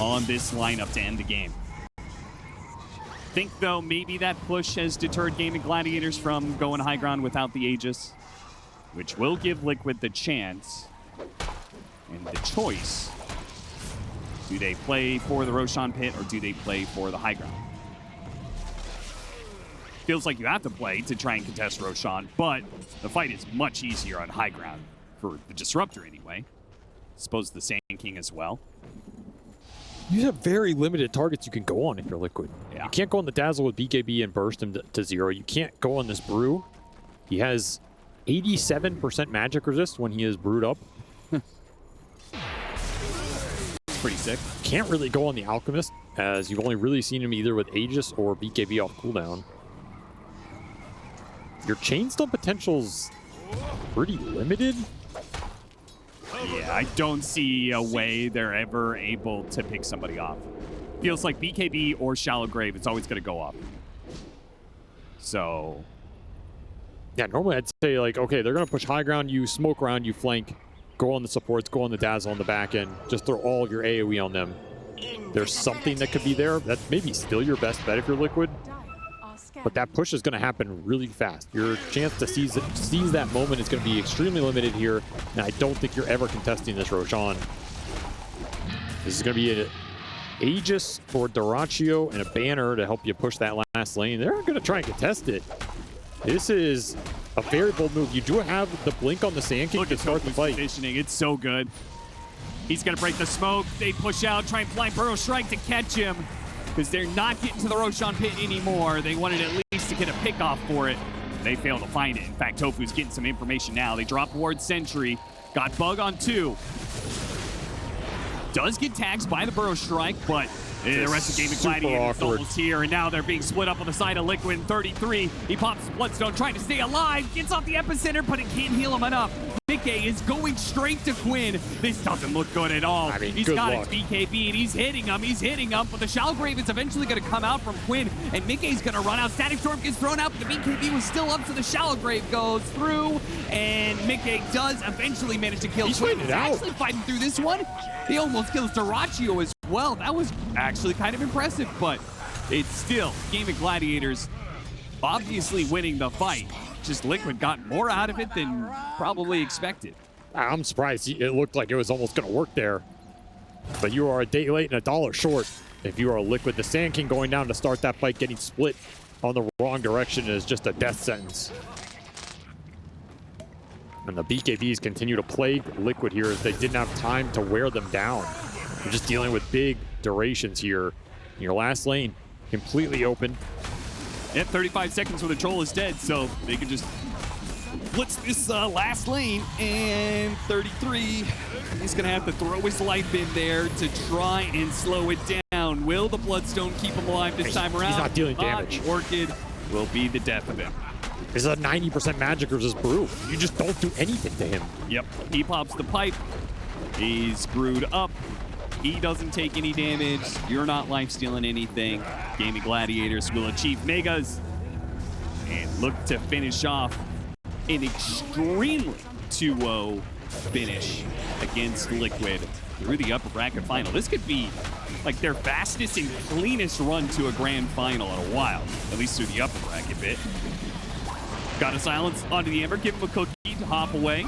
Speaker 1: on this lineup to end the game. Think, though, maybe that push has deterred Gaimin Gladiators from going high ground without the Aegis, which will give Liquid the chance and the choice. Do they play for the Roshan pit or do they play for the high ground? Feels like you have to play to try and contest Roshan, but the fight is much easier on high ground for the Disruptor anyway. Suppose the Sand King as well.
Speaker 2: You have very limited targets you can go on if you're Liquid.
Speaker 1: Yeah.
Speaker 2: You can't go on the Dazzle with BKB and burst him to 0. You can't go on this Brew. He has 87% magic resist when he is brewed up.
Speaker 1: It's pretty sick.
Speaker 2: Can't really go on the Alchemist, as you've only really seen him either with Aegis or BKB off cooldown. Your Chainstone potential's pretty limited.
Speaker 1: Yeah, I don't see a way they're ever able to pick somebody off. Feels like BKB or Shallow Grave, it's always going to go off. So...
Speaker 2: yeah, normally I'd say, like, okay, they're going to push high ground, you smoke around, you flank, go on the supports, go on the Dazzle on the back end, just throw all of your AoE on them. There's something that could be there. That's maybe still your best bet if you're Liquid. But that push is going to happen really fast. Your chance to seize that moment is going to be extremely limited here, and I don't think you're ever contesting this Roshan. This is going to be an Aegis for Dyrachyo and a banner to help you push that last lane. They're going to try and contest it. This is a very bold move. You do have the blink on the Sand King to start the fight.
Speaker 1: Positioning, it's so good. He's going to break the smoke. They push out, try and blind Burrow Strike to catch him, because they're not getting to the Roshan pit anymore. They wanted at least to get a pick off for it. They failed to find it. In fact, Tofu's getting some information now. They drop Ward Sentry. Got Bug on 2. Does get tags by the Burrow Strike, but the rest of Gaimin Gladiators almost here, and now they're being split up on the side of Liquid in 33. He pops Bloodstone, trying to stay alive, gets off the epicenter, but it can't heal him enough. Mickey is going straight to Quinn. This doesn't look good at all.
Speaker 2: I mean,
Speaker 1: he's got his BKB, and he's hitting him, but the Shallow Grave is eventually going to come out from Quinn, and Mickey's going to run out. Static Storm gets thrown out, but the BKB was still up, so the Shallow Grave goes through, and Mickey does eventually manage to kill Quinn. He's actually fighting through this one. He almost kills Dyrachyo as well. That was actually kind of impressive, but it's still Gaimin Gladiators obviously winning the fight. Just Liquid got more out of it than probably expected.
Speaker 2: I'm surprised. It looked like it was almost going to work there. But you are a day late and a dollar short if you are Liquid. The Sand King going down to start that fight, getting split on the wrong direction is just a death sentence. And the BKBs continue to plague Liquid here as they didn't have time to wear them down. You're just dealing with big durations here. Your last lane completely open.
Speaker 1: Yep, 35 seconds when the troll is dead, so they can just blitz this last lane. And 33, he's going to have to throw his life in there to try and slow it down. Will the Bloodstone keep him alive this time around?
Speaker 2: He's not dealing damage.
Speaker 1: The Orchid will be the death of him.
Speaker 2: This is a 90% magic resist Brew. You just don't do anything to him.
Speaker 1: Yep, he pops the pipe. He's brewed up. He doesn't take any damage. You're not life-stealing anything. Gaimin Gladiators will achieve Megas and look to finish off an extremely 2-0 finish against Liquid through the upper bracket final. This could be like their fastest and cleanest run to a grand final in a while, at least through the upper bracket bit. Got a silence onto the Ember, give him a cookie to hop away.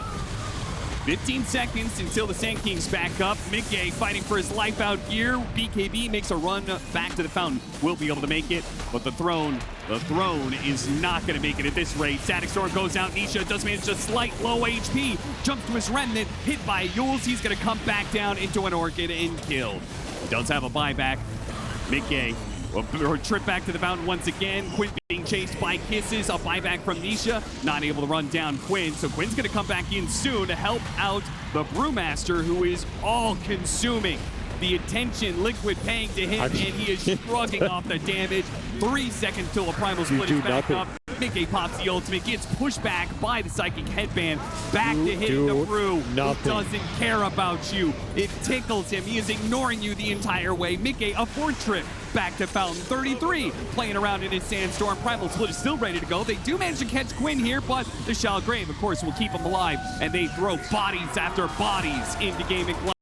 Speaker 1: 15 seconds until the Sand King's back up. Mickey fighting for his life out here. BKB makes a run back to the fountain. Will be able to make it, but the throne is not going to make it at this rate. Static Storm goes out. Nisha does manage a slight low HP. Jumps to his remnant, hit by Yules. He's going to come back down into an Orchid and killed. He does have a buyback. Mickey will trip back to the fountain once again. Quinn being chased by Kisses. A buyback from Nisha. Not able to run down Quinn. So Quinn's going to come back in soon to help out the Brewmaster, who is all-consuming. The attention Liquid paying to him, and he is shrugging off the damage. 3 seconds till a Primal Split is back up. Mickey pops the ultimate, gets pushed back by the Psychic Headband. Back to hit the Brew, who doesn't care about you. It tickles him. He is ignoring you the entire way. Mickey, a 4th trip back to Fountain. 33, playing around in his Sandstorm. Primal Split is still ready to go. They do manage to catch Quinn here, but the Shallow Grave, of course, will keep him alive, and they throw bodies after bodies into Gaimin Gladiators.